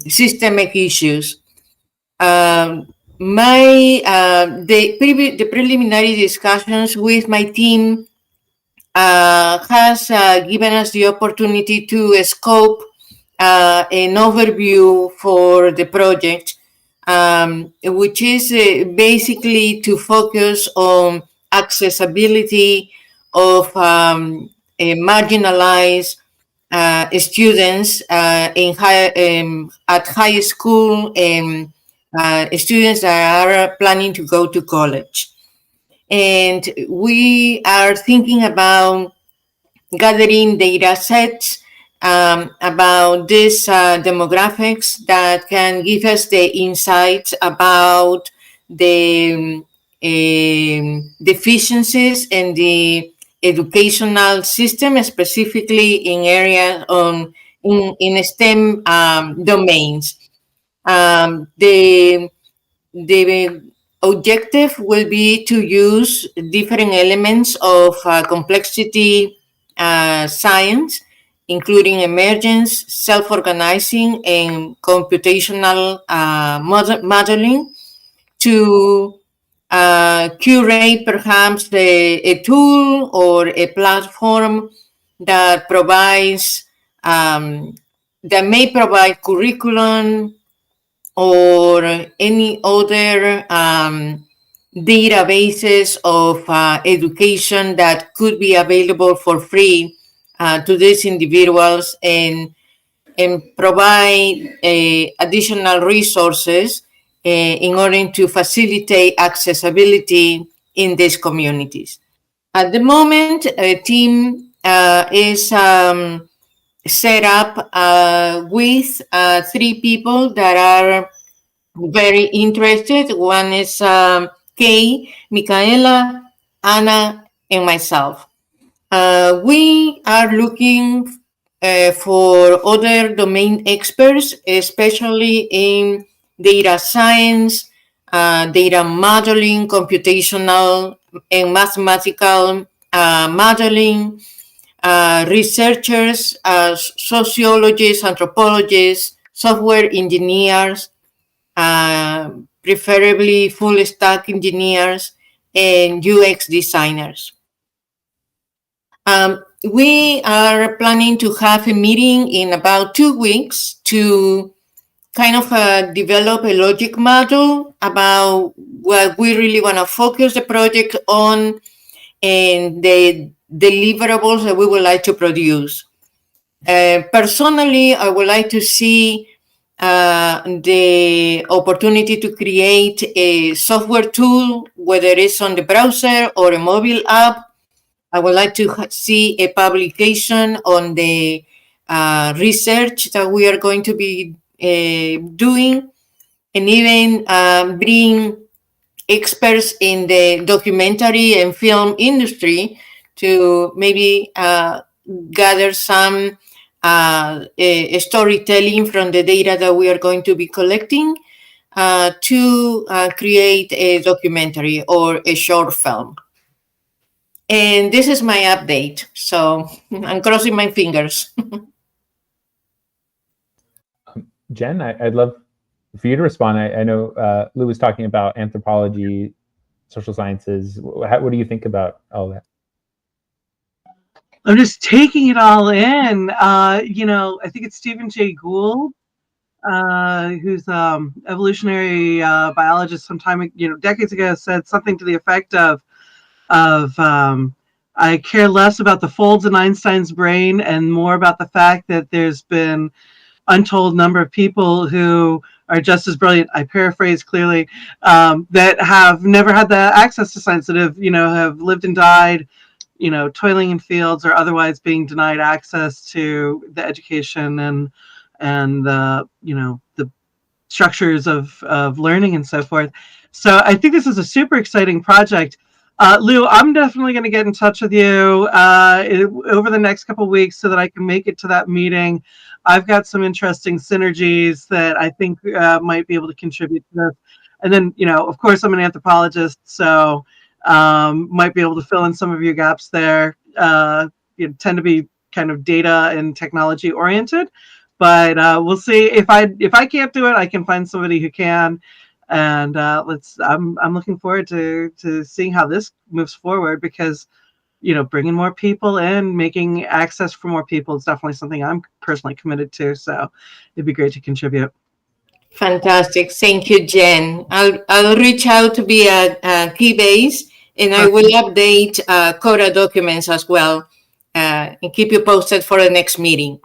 systemic issues. The preliminary discussions with my team has given us the opportunity to scope an overview for the project, which is basically to focus on accessibility of marginalized students at high school, and students that are planning to go to college. And we are thinking about gathering data sets about these demographics that can give us the insights about the deficiencies in the educational system, specifically in areas in STEM domains. The objective will be to use different elements of complexity science, including emergence, self-organizing, and computational modeling, to curate perhaps a tool or a platform that provides that may provide curriculum or any other databases of education that could be available for free to these individuals, and provide additional resources in order to facilitate accessibility in these communities. At the moment, a team is set up with 3 people that are very interested. One is Kay, Micaela, Anna, and myself. We are looking for other domain experts, especially in data science, data modeling, computational and mathematical modeling, researchers, sociologists, anthropologists, software engineers, preferably full stack engineers, and UX designers. We are planning to have a meeting in about 2 weeks to kind of develop a logic model about what we really want to focus the project on and the deliverables that we would like to produce. Personally, I would like to see the opportunity to create a software tool, whether it's on the browser or a mobile app. I would like to see a publication on the research that we are going to be doing, and even bring experts in the documentary and film industry to maybe gather some storytelling from the data that we are going to be collecting to create a documentary or a short film. And this is my update. So I'm crossing my fingers. Jen, I'd love for you to respond. I know Lou was talking about anthropology, social sciences. What do you think about all that? I'm just taking it all in. I think it's Stephen Jay Gould, who's evolutionary biologist, sometime decades ago, said something to the effect of I care less about the folds in Einstein's brain and more about the fact that there's been untold number of people who are just as brilliant, I paraphrase clearly, that have never had the access to science, that have lived and died, toiling in fields or otherwise being denied access to the education and the structures of learning and so forth. So I think this is a super exciting project. Lou, I'm definitely going to get in touch with you over the next couple of weeks so that I can make it to that meeting. I've got some interesting synergies that I think might be able to contribute to this. And then, of course, I'm an anthropologist, so might be able to fill in some of your gaps there. Tend to be kind of data and technology oriented, but we'll see. If I can't do it, I can find somebody who can. And I'm looking forward to seeing how this moves forward, because bringing more people in, making access for more people is definitely something I'm personally committed to. So it'd be great to contribute. Fantastic. Thank you, Jen. I'll reach out via Keybase, and I will update Cora documents as well, and keep you posted for the next meeting.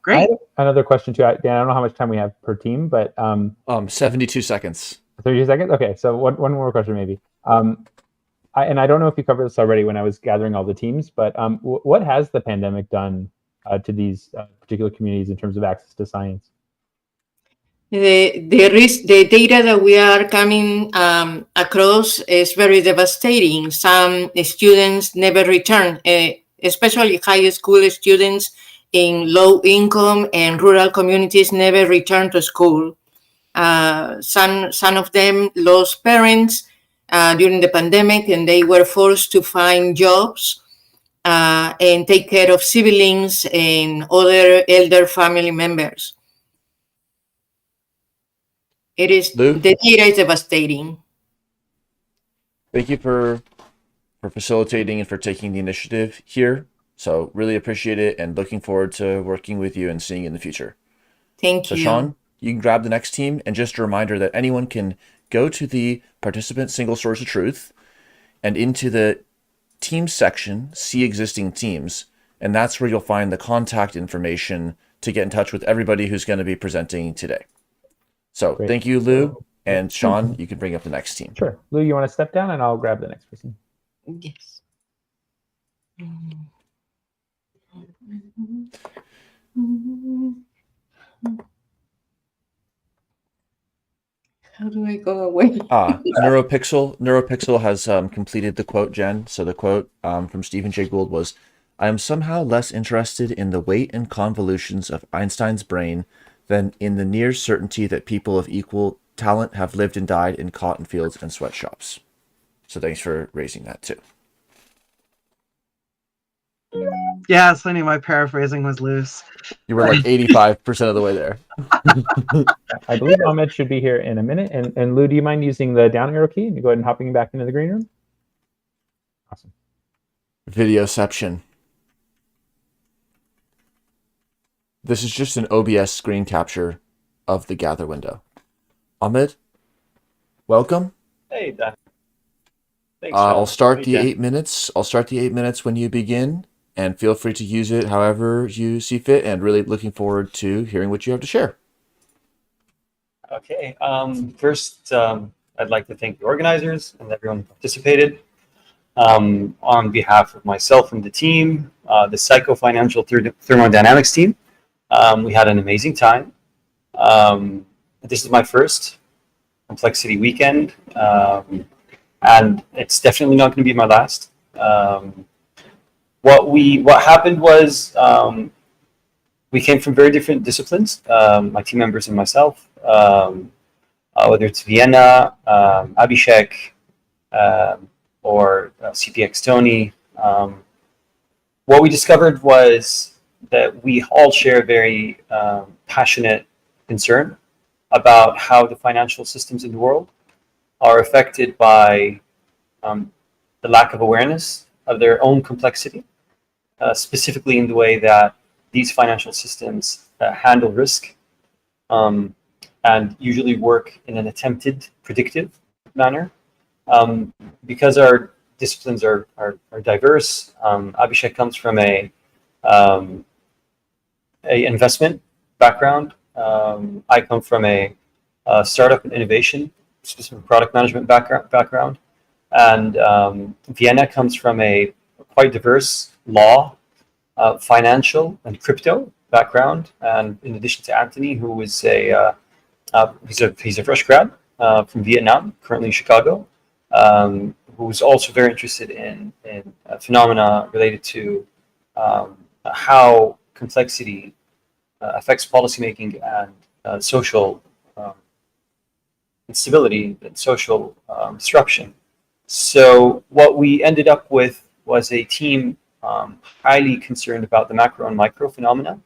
Great. I have another question too. Dan, I don't know how much time we have per team, but 72 seconds. 30 seconds. Okay, so one more question maybe. I don't know if you covered this already when I was gathering all the teams, but what has the pandemic done to these particular communities in terms of access to science? The data that we are coming across is very devastating. Some students never return, especially high school students in low income and rural communities never return to school. Some of them lost parents during the pandemic, and they were forced to find jobs and take care of siblings and other elder family members. Lou? The data is devastating. Thank you for facilitating and for taking the initiative here. So really appreciate it, and looking forward to working with you and seeing you in the future. Thank So you. Sean, you can grab the next team, and just a reminder that anyone can go to the participant single source of truth and into the team section, see existing teams, and that's where you'll find the contact information to get in touch with everybody who's going to be presenting today. So Great. Thank you, Lou, and Sean, you can bring up the next team. Sure. Lou, you want to step down and I'll grab the next person. Yes. How do I go away? Neuropixel has completed the quote, Jen. So the quote from Stephen Jay Gould was, "I am somehow less interested in the weight and convolutions of Einstein's brain than in the near certainty that people of equal talent have lived and died in cotton fields and sweatshops." So thanks for raising that too. Yes, I knew my paraphrasing was loose. You were like 85% of the way there. I believe Ahmed should be here in a minute. And Lou, do you mind using the down arrow key and go ahead and hopping back into the green room? Awesome. Videoception. This is just an OBS screen capture of the gather window. Ahmed, welcome. Hey, Dan. Thanks. I'll start the 8 minutes. I'll start the 8 minutes when you begin, and feel free to use it however you see fit, and really looking forward to hearing what you have to share. Okay. First, I'd like to thank the organizers and everyone who participated. On behalf of myself and the team, the Psychofinancial Thermodynamics team, we had an amazing time. This is my first complexity weekend, and it's definitely not going to be my last. What happened was we came from very different disciplines, my team members and myself, whether it's Vienna, Abhishek, or CPX Tony. What we discovered was that we all share a very passionate concern about how the financial systems in the world are affected by the lack of awareness of their own complexity, specifically in the way that these financial systems handle risk and usually work in an attempted predictive manner. Because our disciplines are diverse. Abhishek comes from a investment background. I come from a startup and innovation, specific product management background. And Vienna comes from a quite diverse law, financial, and crypto background. And in addition to Anthony, who is he's a fresh grad from Vietnam, currently in Chicago, who's also very interested in phenomena related to how complexity affects policymaking and social instability and social disruption. So what we ended up with was a team highly concerned about the macro and micro phenomena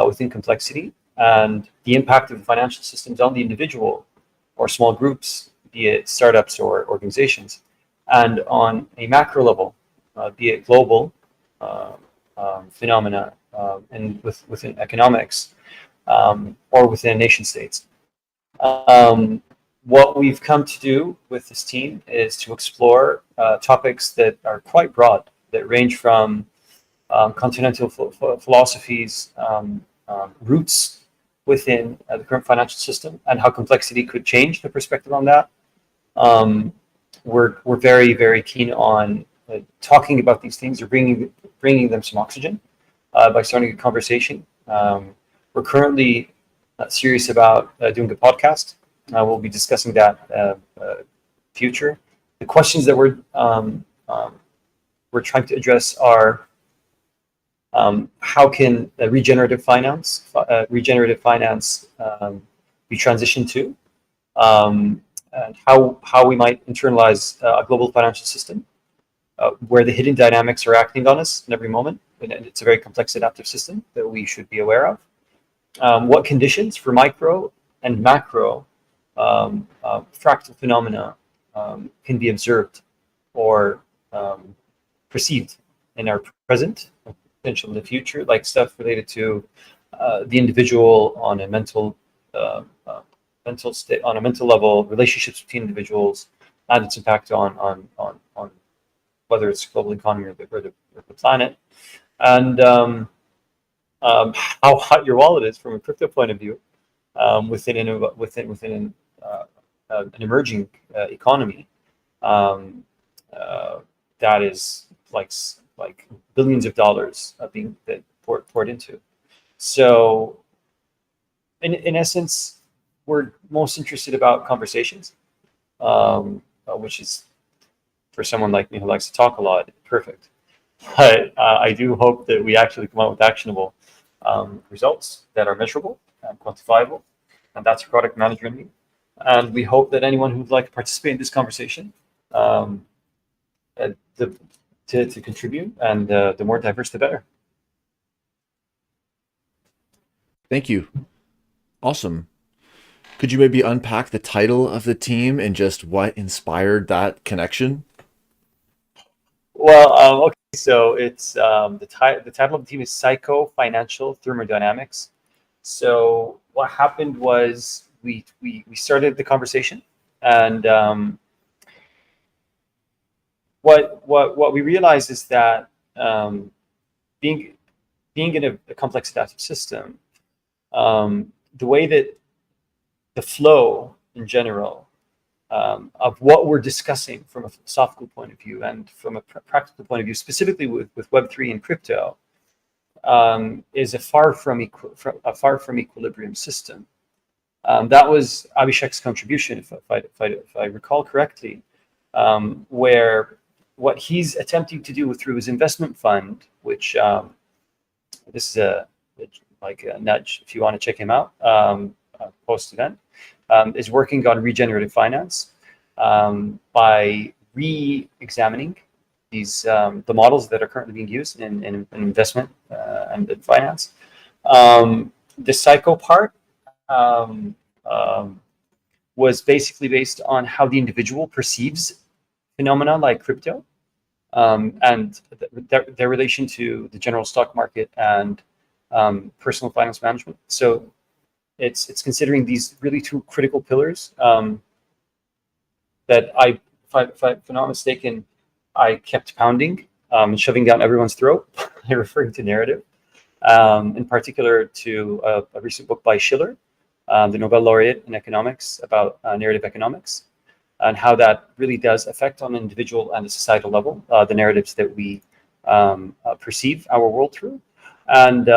within complexity and the impact of the financial systems on the individual or small groups, be it startups or organizations, and on a macro level, be it global phenomena and within economics or within nation states. What we've come to do with this team is to explore topics that are quite broad, that range from continental philosophies, roots within the current financial system, and how complexity could change the perspective on that. We're very, very keen on talking about these things or bringing them some oxygen by starting a conversation. We're currently serious about doing a podcast. We'll be discussing that future. The questions that we're trying to address are how can regenerative finance be transitioned to, and how we might internalize a global financial system where the hidden dynamics are acting on us in every moment, and it's a very complex adaptive system that we should be aware of. What conditions for micro and macro fractal phenomena can be observed or perceived in our present, potential in the future, like stuff related to the individual on a mental state, on a mental level, relationships between individuals, and its impact on whether it's global economy or the planet, and how hot your wallet is from a crypto point of view within an emerging economy that is like billions of dollars being poured into. So, in essence, we're most interested about conversations, which is for someone like me who likes to talk a lot, perfect. But I do hope that we actually come out with actionable results that are measurable and quantifiable, and that's product management. And we hope that anyone who'd like to participate in this conversation to contribute, and the more diverse, the better. Thank you. Awesome. Could you maybe unpack the title of the team and just what inspired that connection? Well, okay, so it's the title of the team is Psycho Financial Thermodynamics. So what happened was we started the conversation, and what we realized is that being in a complex adaptive system, the way that the flow in general of what we're discussing from a philosophical point of view and from a practical point of view, specifically with Web3 and crypto, is a far from equilibrium system. That was Abhishek's contribution, if I recall correctly, where what he's attempting to do through his investment fund, which this is like a nudge if you want to check him out post event, is working on regenerative finance by re-examining these the models that are currently being used in investment and in finance. The psycho part was basically based on how the individual perceives phenomena like crypto, and their relation to the general stock market and personal finance management. So it's considering these really two critical pillars that if I'm not mistaken, I kept pounding and shoving down everyone's throat by referring to narrative, in particular to a recent book by Schiller, the Nobel laureate in economics, about narrative economics, and how that really does affect on an individual and a societal level the narratives that we perceive our world through. And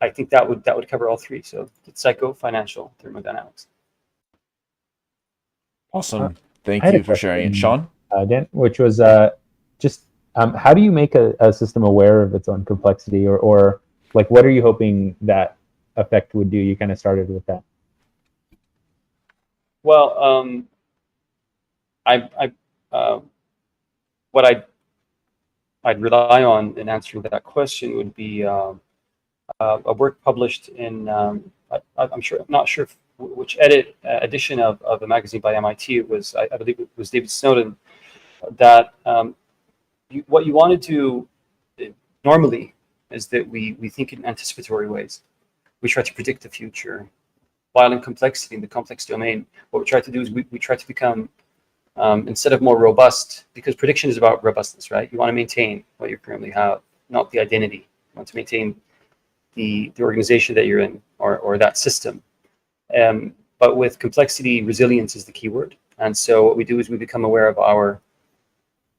I think that would cover all three. So it's psycho, financial, thermodynamics. Awesome. Thank I had a you for sharing it, question, Sean. Dan, which was just how do you make a system aware of its own complexity, or like what are you hoping that effect would do? You kind of started with that. Well, what I'd rely on in answering that question would be a work published in I'm not sure which edition of a magazine by MIT. It was, I believe it was David Snowden, that what you want to do normally is that we think in anticipatory ways. We try to predict the future. While in complexity, in the complex domain, what we try to do is we try to become, instead of more robust, because prediction is about robustness, right? You want to maintain what you currently have, not the identity. You want to maintain the organization that you're in, or that system. But with complexity, resilience is the key word. And so what we do is we become aware of our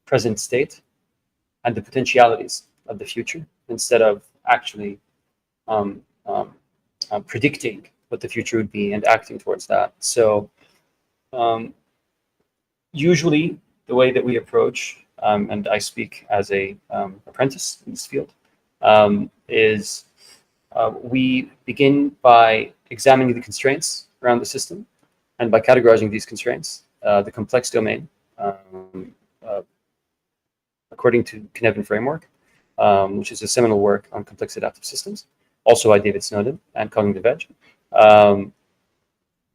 present state and the potentialities of the future, instead of actually predicting what the future would be and acting towards that. So usually the way that we approach, and I speak as a apprentice in this field, is we begin by examining the constraints around the system, and by categorizing these constraints, the complex domain, according to Cynefin framework, which is a seminal work on complex adaptive systems, also by David Snowden and Cognitive Edge,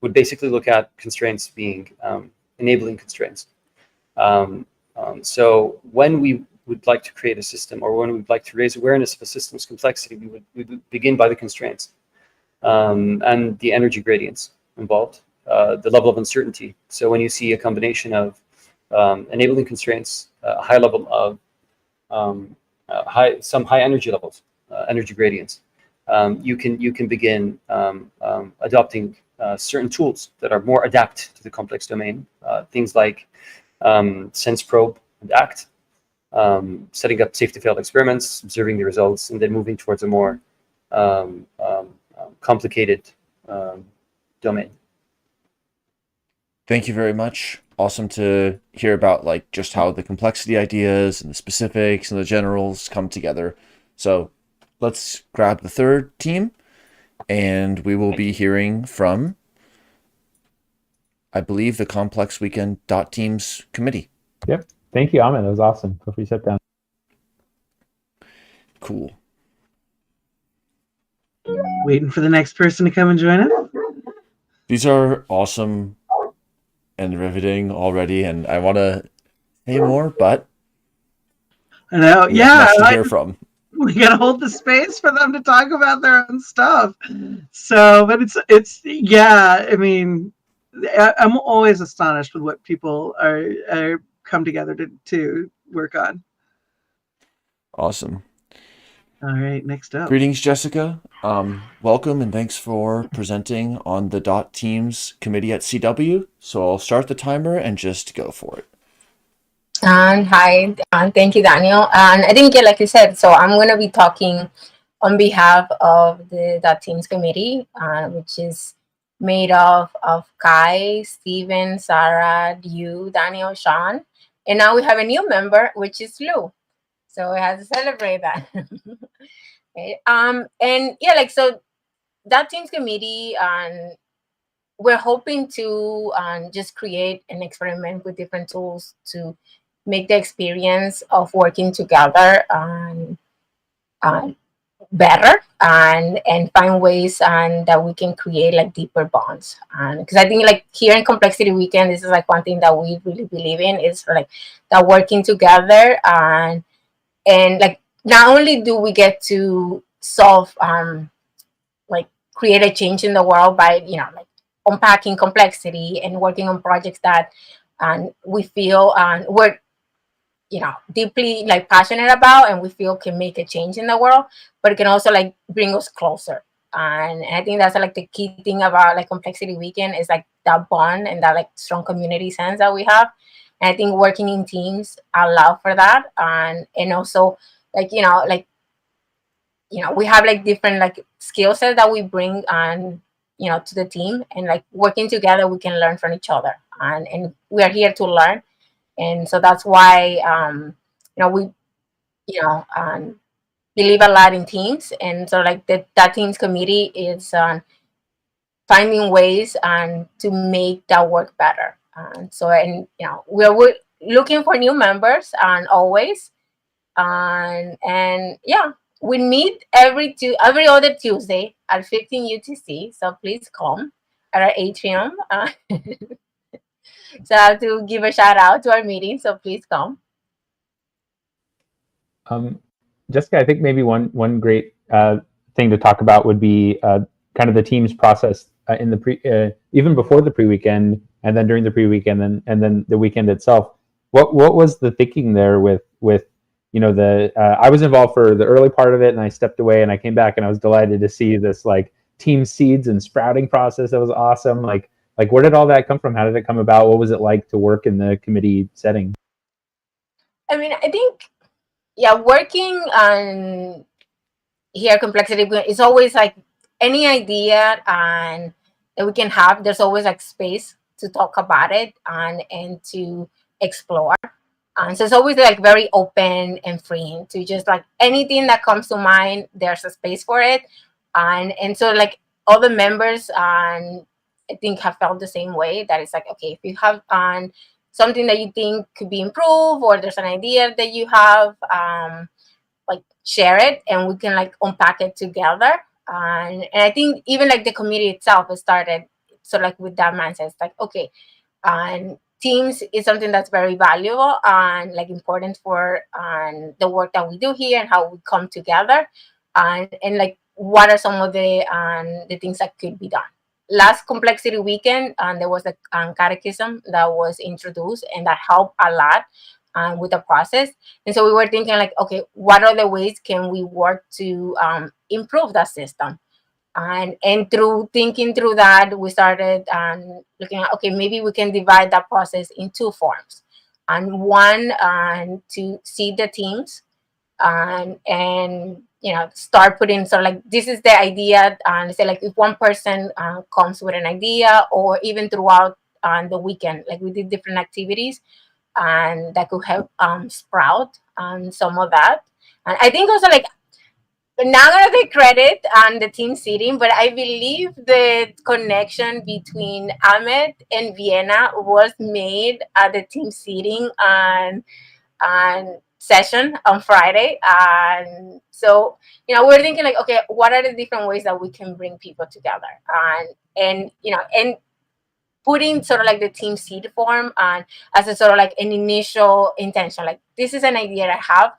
would basically look at constraints being enabling constraints. So when we would like to create a system, or when we'd like to raise awareness of a system's complexity, we would begin by the constraints and the energy gradients involved, the level of uncertainty. So when you see a combination of enabling constraints, a high level of some high energy levels, energy gradients, you can begin adopting certain tools that are more adapt to the complex domain. Things like sense, probe, and act, setting up safe to fail experiments, observing the results, and then moving towards a more complicated domain. Thank you very much. Awesome to hear about like just how the complexity ideas and the specifics and the generals come together. So let's grab the third team, and we will be hearing from, I believe, the Complex Weekend Teams committee. Yep. Thank you, Ahmed. That was awesome. Feel free to sit down. Cool. Waiting for the next person to come and join us. These are awesome and riveting already, and I want to say more, but I know. we have Yeah, much to hear from. we gotta hold the space for them to talk about their own stuff. So, but it's yeah. I mean, I'm always astonished with what people are come together to work on. Awesome. All right, next up. Greetings, Jessica. Welcome and thanks for presenting on the Teams committee at CW. So I'll start the timer and just go for it. Hi, thank you, Daniel. And I didn't get, like you said, so I'm going to be talking on behalf of the Teams committee, which is made of Kai, Steven, Sarah, you, Daniel, Sean. And now we have a new member, which is Lou. So we have to celebrate that. Okay. And yeah, like, so Teams committee, we're hoping to just create an experiment with different tools to make the experience of working together better, and find ways that we can create like deeper bonds. Because I think like here in Complexity Weekend, this is like one thing that we really believe in, is like that working together, and like not only do we get to solve like create a change in the world by like unpacking complexity and working on projects that we feel we're deeply like passionate about, and we feel can make a change in the world, but it can also like bring us closer. And I think that's like the key thing about like Complexity Weekend is like that bond and that like strong community sense that we have. And I think working in teams allow for that. And also like, we have like different like skill sets that we bring on, to the team, and like working together, we can learn from each other, and we are here to learn. And so that's why, we, believe a lot in teams. And so like that teams committee is finding ways to make that work better. We're looking for new members and always, and yeah, we meet every other Tuesday at 15 UTC. So please come at our atrium. So I have to give a shout out to our meeting. So please come. Jessica, I think maybe one great thing to talk about would be kind of the team's process in the even before the pre-weekend, and then during the pre-weekend, and then the weekend itself. What was the thinking there with I was involved for the early part of it, and I stepped away, and I came back, and I was delighted to see this like team seeds and sprouting process. That was awesome. Like where did all that come from? How did it come about? What was it like to work in the committee setting? I mean, I think, yeah, working on here Complexity is always like any idea and that we can have. There's always like space to talk about it and to explore. And so it's always like very open and free to just like anything that comes to mind. There's a space for it, and so like all the members I think have felt the same way. That it's like, okay, if you have something that you think could be improved, or there's an idea that you have, like share it, and we can like unpack it together. And I think even like the community itself has started so like with that mindset. It's like, okay, and teams is something that's very valuable and like important for the work that we do here and how we come together, and like what are some of the things that could be done. Last Complexity Weekend, there was a catechism that was introduced, and that helped a lot with the process. And so we were thinking like, okay, what other ways can we work to improve that system? And through thinking through that, we started looking at, okay, maybe we can divide that process in two forms. And one, to seed the teams, and start putting sort of like, this is the idea, and say like if one person comes with an idea, or even throughout the weekend, like we did different activities and that could help sprout some of that. And I think also like, not gonna take credit on the team seating, but I believe the connection between Ahmed and Vienna was made at the team seating on session on Friday. And so, we're thinking like, okay, what are the different ways that we can bring people together? And putting sort of like the team seed form and as a sort of like an initial intention, like this is an idea I have,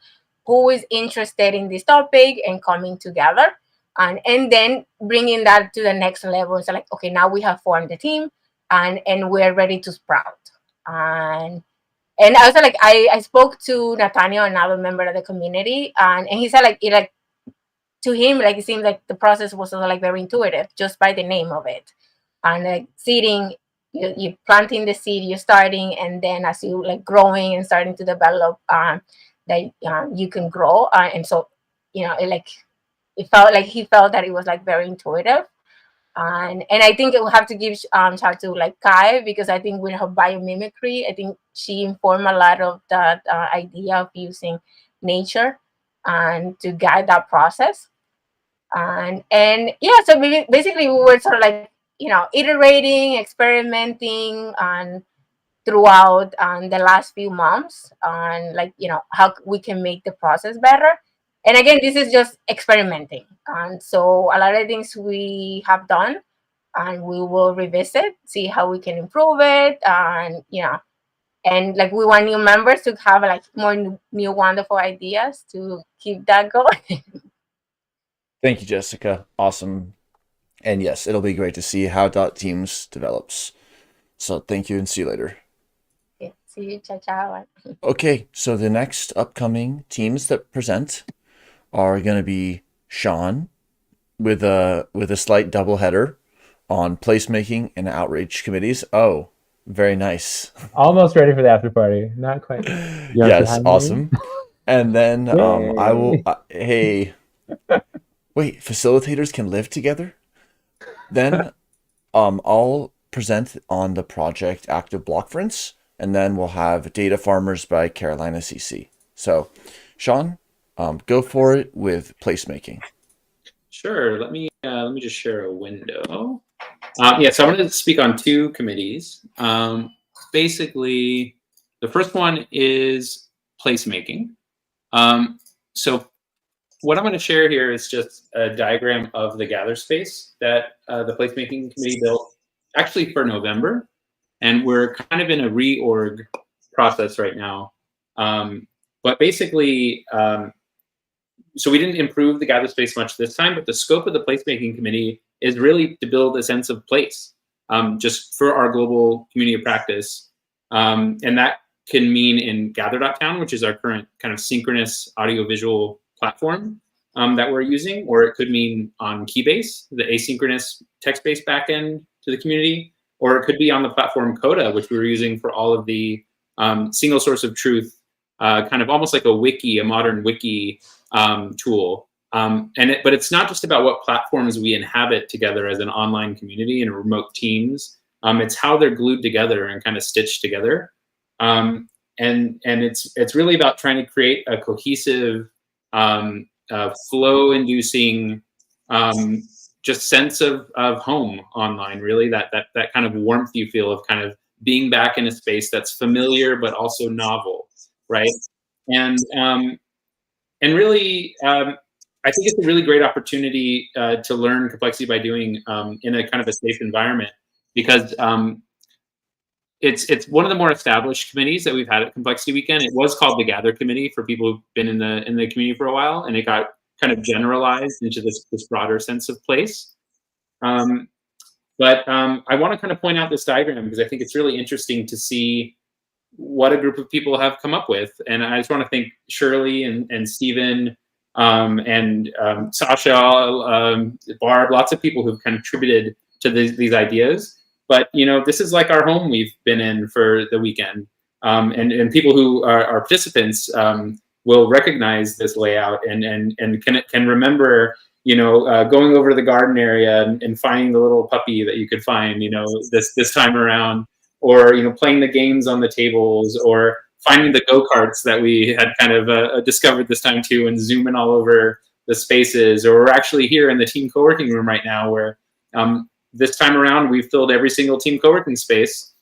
who is interested in this topic, and coming together, and then bringing that to the next level. So like, okay, now we have formed the team, and we're ready to sprout. And also like I spoke to Nathaniel, another member of the community, and he said like to him, like it seemed like the process was also like very intuitive just by the name of it. And like seeding, you planting the seed, you're starting, and then as you like growing and starting to develop, that you can grow. And so, it felt like he felt that it was like very intuitive. And I think it will have to give shout to like Kai, because I think with her biomimicry, I think she informed a lot of that idea of using nature and to guide that process. And yeah, so basically we were sort of like, iterating, experimenting, and throughout the last few months, on like, how we can make the process better. And again, this is just experimenting, and so a lot of things we have done, and we will revisit, see how we can improve it. And like we want new members to have like more new wonderful ideas to keep that going. Thank you, Jessica. Awesome. And yes, it'll be great to see how Teams develops. So thank you, and see you later. Yes. See you. Ciao, ciao. Okay, so the next upcoming teams that present are going to be Sean with a slight doubleheader on placemaking and outreach committees. Oh, very nice. Almost ready for the after party. Not quite. You want to say Yes, hi, Marie? awesome. And then I will. Yay. Hey, wait, facilitators can live together. Then I'll present on the project Active Block Fronts, and then we'll have Data Farmers by Carolina CC. So, Sean, go for it with placemaking. Sure. Let me just share a window. Yeah, so I wanted to speak on two committees. Basically, the first one is placemaking. So what I'm going to share here is just a diagram of the gather space that the placemaking committee built actually for November. And we're kind of in a reorg process right now. But basically, so we didn't improve the gather space much this time, but the scope of the placemaking committee is really to build a sense of place just for our global community of practice. And that can mean in gather.town, which is our current kind of synchronous audiovisual platform that we're using, or it could mean on Keybase, the asynchronous text-based backend to the community, or it could be on the platform Coda, which we were using for all of the single source of truth, kind of almost like a wiki, a modern wiki tool. But it's not just about what platforms we inhabit together as an online community and remote teams. It's how they're glued together and kind of stitched together. And it's really about trying to create a cohesive, flow-inducing, just sense of home online. Really, that kind of warmth you feel of kind of being back in a space that's familiar but also novel, right? And really, I think it's a really great opportunity to learn complexity by doing in a kind of a safe environment, because it's one of the more established committees that we've had at Complexity Weekend. It was called the Gather Committee for people who've been in the community for a while, and it got kind of generalized into this broader sense of place. But I want to kind of point out this diagram because I think it's really interesting to see what a group of people have come up with. And I just want to thank Shirley and Stephen and Sasha, Barb, lots of people who've contributed to these ideas. But this is like our home we've been in for the weekend, and people who are participants will recognize this layout and can remember going over to the garden area and finding the little puppy that you could find this time around, or playing the games on the tables, or finding the go-karts that we had kind of discovered this time too, and zooming all over the spaces. Or we're actually here in the team co-working room right now, where this time around we filled every single team co-working space,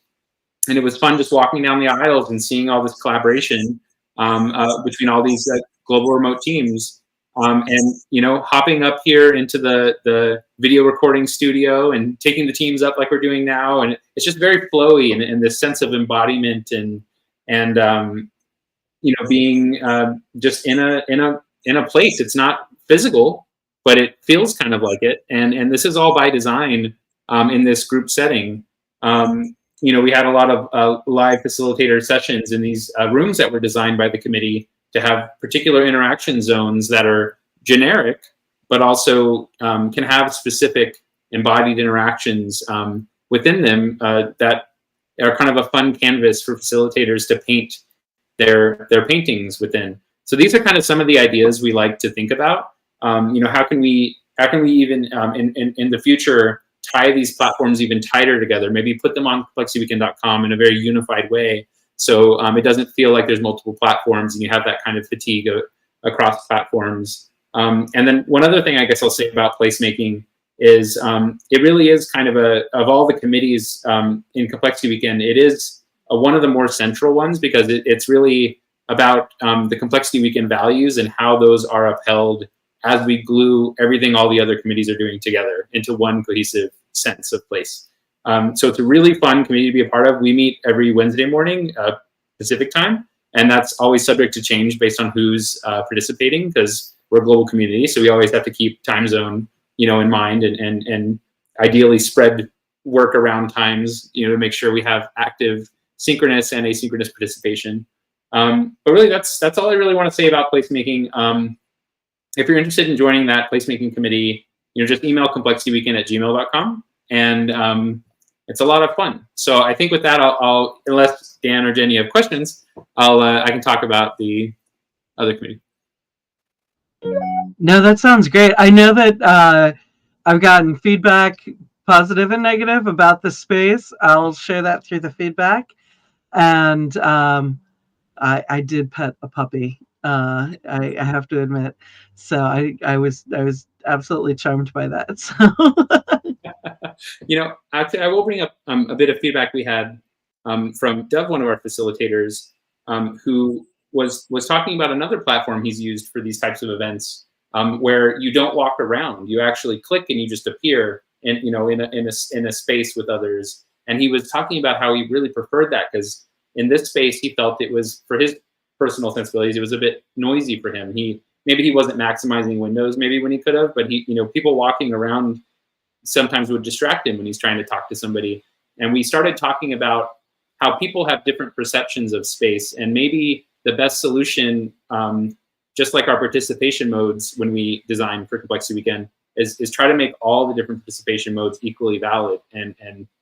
and it was fun just walking down the aisles and seeing all this collaboration between all these global remote teams, and hopping up here into the video recording studio and taking the teams up like we're doing now, and it's just very flowy and this sense of embodiment and being just in a place. It's not physical, but it feels kind of like it, and this is all by design in this group setting. We had a lot of live facilitator sessions in these rooms that were designed by the committee to have particular interaction zones that are generic, but also can have specific embodied interactions within them that are kind of a fun canvas for facilitators to paint their paintings within. So these are kind of some of the ideas we like to think about. How can we even in the future tie these platforms even tighter together? Maybe put them on complexityweekend.com in a very unified way, so it doesn't feel like there's multiple platforms and you have that kind of fatigue across platforms. And then one other thing I guess I'll say about placemaking is it really is kind of of all the committees in Complexity Weekend, it is one of the more central ones, because it's really about the Complexity Weekend values and how those are upheld as we glue everything all the other committees are doing together into one cohesive sense of place. So it's a really fun committee to be a part of. We meet every Wednesday morning, Pacific time, and that's always subject to change based on who's participating, because we're a global community, so we always have to keep time zone, in mind, and ideally spread work around times, to make sure we have active synchronous and asynchronous participation. But really, that's all I really want to say about placemaking. If you're interested in joining that placemaking committee, just email complexityweekend@gmail.com, and it's a lot of fun. So I think with that, I'll unless Dan or Jenny have questions, I can talk about the other committee. No, that sounds great. I know that I've gotten feedback, positive and negative, about the space. I'll share that through the feedback. And I did pet a puppy. I have to admit. So I was absolutely charmed by that. So Actually, I will bring up a bit of feedback we had from Dov, one of our facilitators, who was talking about another platform he's used for these types of events, where you don't walk around. You actually click and you just appear in a space with others. And he was talking about how he really preferred that, because in this space he felt it was, for his personal sensibilities, it was a bit noisy for him. Maybe he wasn't maximizing windows maybe when he could have, but people walking around sometimes would distract him when he's trying to talk to somebody. And we started talking about how people have different perceptions of space, and maybe the best solution, just like our participation modes when we design for Complexity Weekend, is try to make all the different participation modes equally valid, and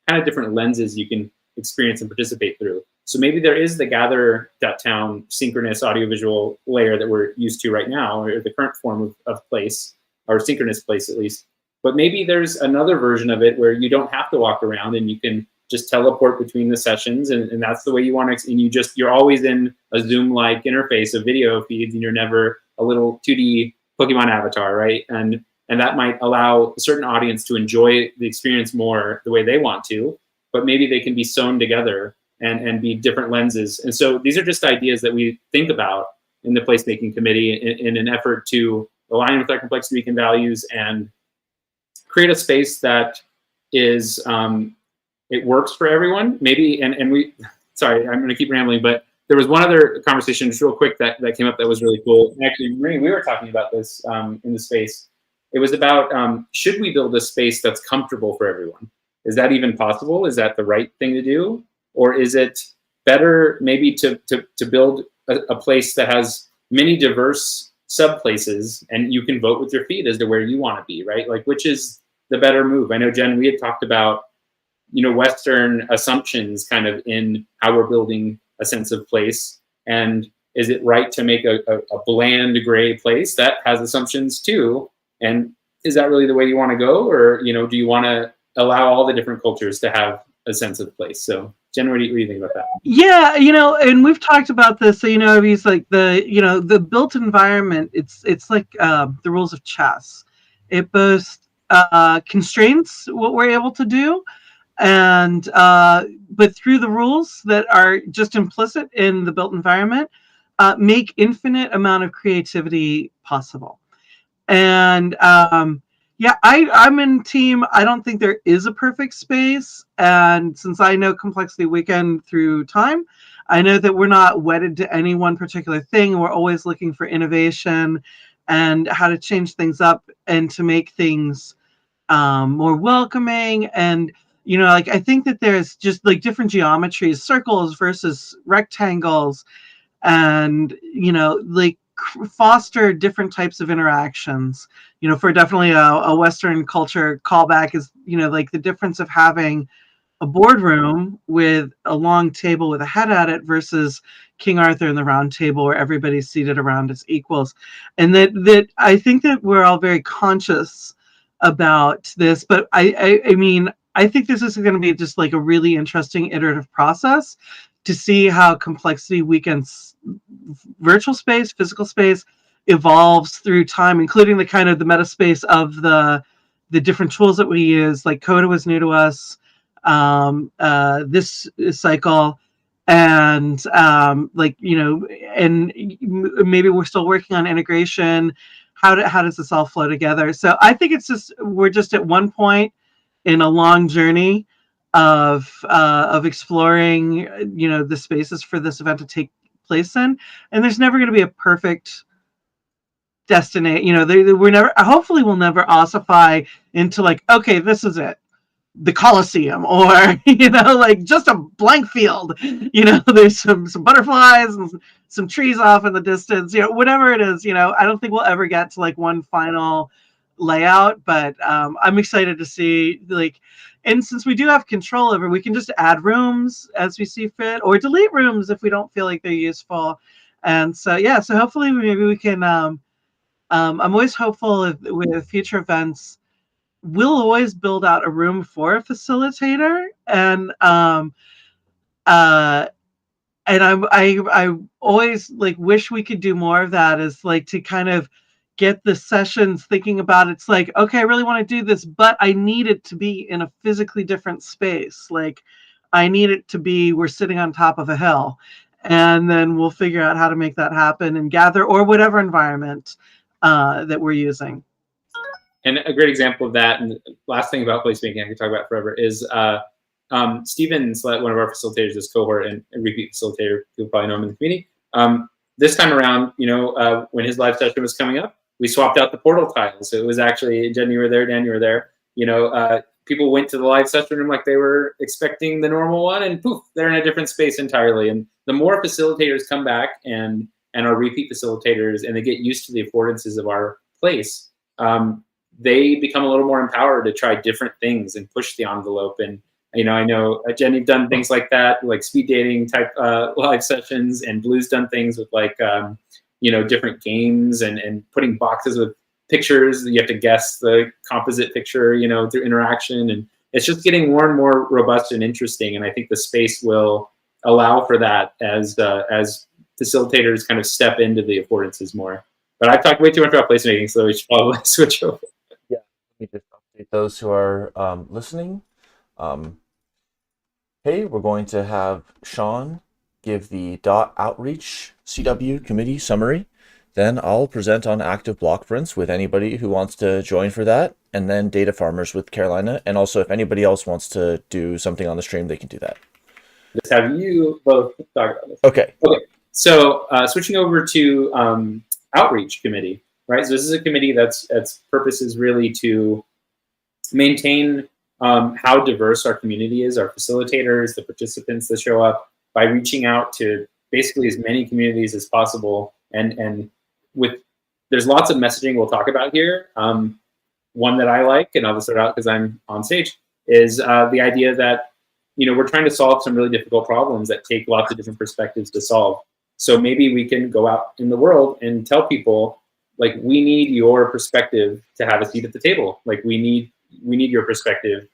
kind of different lenses you can experience and participate through. So maybe there is the gather.town synchronous audiovisual layer that we're used to right now, or the current form of place, or synchronous place at least. But maybe there's another version of it where you don't have to walk around and you can just teleport between the sessions, and that's the way you want to, and you're always in a Zoom-like interface of video feeds, and you're never a little 2D Pokemon avatar, right? And that might allow a certain audience to enjoy the experience more the way they want to, but maybe they can be sewn together and be different lenses. And so these are just ideas that we think about in the placemaking committee in an effort to align with our Complexity Weekend values and create a space that is, it works for everyone. Maybe, and we, sorry, I'm going to keep rambling, but there was one other conversation just real quick that came up that was really cool. And actually, Marie, we were talking about this in the space. It was about, should we build a space that's comfortable for everyone? Is that even possible? Is that the right thing to do? Or is it better maybe to build a place that has many diverse sub-places, and you can vote with your feet as to where you want to be, right? Like, which is the better move? I know, Jen, we had talked about, Western assumptions kind of in how we're building a sense of place. And is it right to make a bland gray place that has assumptions too? And is that really the way you want to go? Or, do you want to allow all the different cultures to have a sense of place? So Jen, what do you think about that? Yeah, and we've talked about this. So, he's like the built environment, it's like the rules of chess. It both constrains what we're able to do, and but through the rules that are just implicit in the built environment, make infinite amount of creativity possible. And yeah, I'm in team. I don't think there is a perfect space. And since I know Complexity Weekend through time, I know that we're not wedded to any one particular thing. We're always looking for innovation and how to change things up and to make things more welcoming. And, I think that there's just like different geometries, circles versus rectangles, and, foster different types of interactions. For definitely a Western culture callback is, like the difference of having a boardroom with a long table with a head at it versus King Arthur and the Round Table where everybody's seated around as equals. And that I think that we're all very conscious about this, but I mean, I think this is going to be just like a really interesting iterative process to see how Complexity Weekend's virtual space, physical space evolves through time, including the kind of the meta space of the different tools that we use. Like Coda was new to us this cycle, and and maybe we're still working on integration. How does this all flow together? So I think we're just at one point in a long journey of exploring, the spaces for this event to take place in, and there's never going to be a perfect destination. We're never, hopefully we'll never ossify into like, okay, this is it. the Colosseum, or like just a blank field. There's some butterflies and some trees off in the distance. Whatever it is. I don't think we'll ever get to like one final layout, but I'm excited to see and since we do have control over, we can just add rooms as we see fit, or delete rooms if we don't feel like they're useful. And so so hopefully maybe we can. I'm always hopeful with future events. We'll always build out a room for a facilitator, and I always wish we could do more of that, is to kind of get the sessions thinking about, it's okay, I really want to do this, but I need it to be in a physically different space. I need it to be, we're sitting on top of a hill, and then we'll figure out how to make that happen and gather, or whatever environment that we're using. And a great example of that, and the last thing about placemaking I can talk about forever, is Steven's one of our facilitators, this cohort and repeat facilitator. You'll probably know him in the community. This time around, when his live session was coming up, we swapped out the portal tiles. So it was actually, Jen, you were there, Dan, you were there. People went to the live session room like they were expecting the normal one, and poof, they're in a different space entirely. And the more facilitators come back and are repeat facilitators, and they get used to the affordances of our place, they become a little more empowered to try different things and push the envelope. And I know Jen, you've done things like that, like speed dating type live sessions, and Blue's done things with different games and putting boxes with pictures. You have to guess the composite picture, through interaction, and it's just getting more and more robust and interesting. And I think the space will allow for that as facilitators kind of step into the affordances more. But I've talked way too much about placemaking, so we should probably switch over. Yeah, let me just update those who are listening. Hey, we're going to have Sean give the .outreach CW committee summary. Then I'll present on active block prints with anybody who wants to join for that, and then data farmers with Carolina. And also, if anybody else wants to do something on the stream, they can do that. Let's have you both talk about this. Okay. So switching over to outreach committee, right? So this is a committee that's purpose is really to maintain how diverse our community is, our facilitators, the participants that show up, by reaching out to basically as many communities as possible. And there's lots of messaging we'll talk about here. One that I like, and I'll just start out because I'm on stage, is the idea that we're trying to solve some really difficult problems that take lots of different perspectives to solve. So maybe we can go out in the world and tell people, we need your perspective to have a seat at the table. We need your perspective.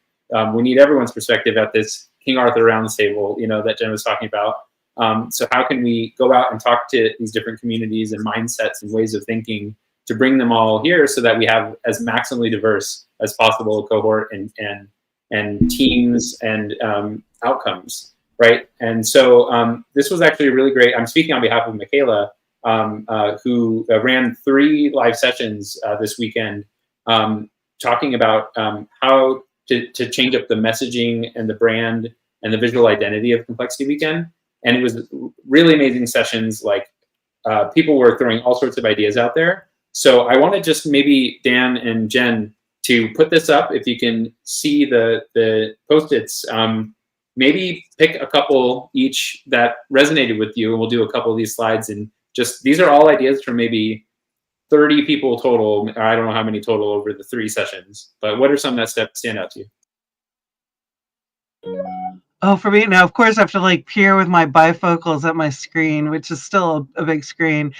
We need everyone's perspective at this King Arthur Rounds table, that Jen was talking about. So how can we go out and talk to these different communities and mindsets and ways of thinking to bring them all here, so that we have as maximally diverse as possible a cohort and teams and outcomes, right? And so this was actually really great. I'm speaking on behalf of Michaela, who ran 3 live sessions this weekend, talking about how to change up the messaging and the brand and the visual identity of Complexity Weekend. And it was really amazing sessions. People were throwing all sorts of ideas out there. So I want to just maybe Dan and Jen to put this up. If you can see the Post-its, maybe pick a couple each that resonated with you, and we'll do a couple of these slides. And just, these are all ideas from maybe 30 people total. I don't know how many total over the 3 sessions, but what are some that stand out to you? Oh, for me now, of course, I have to peer with my bifocals at my screen, which is still a big screen.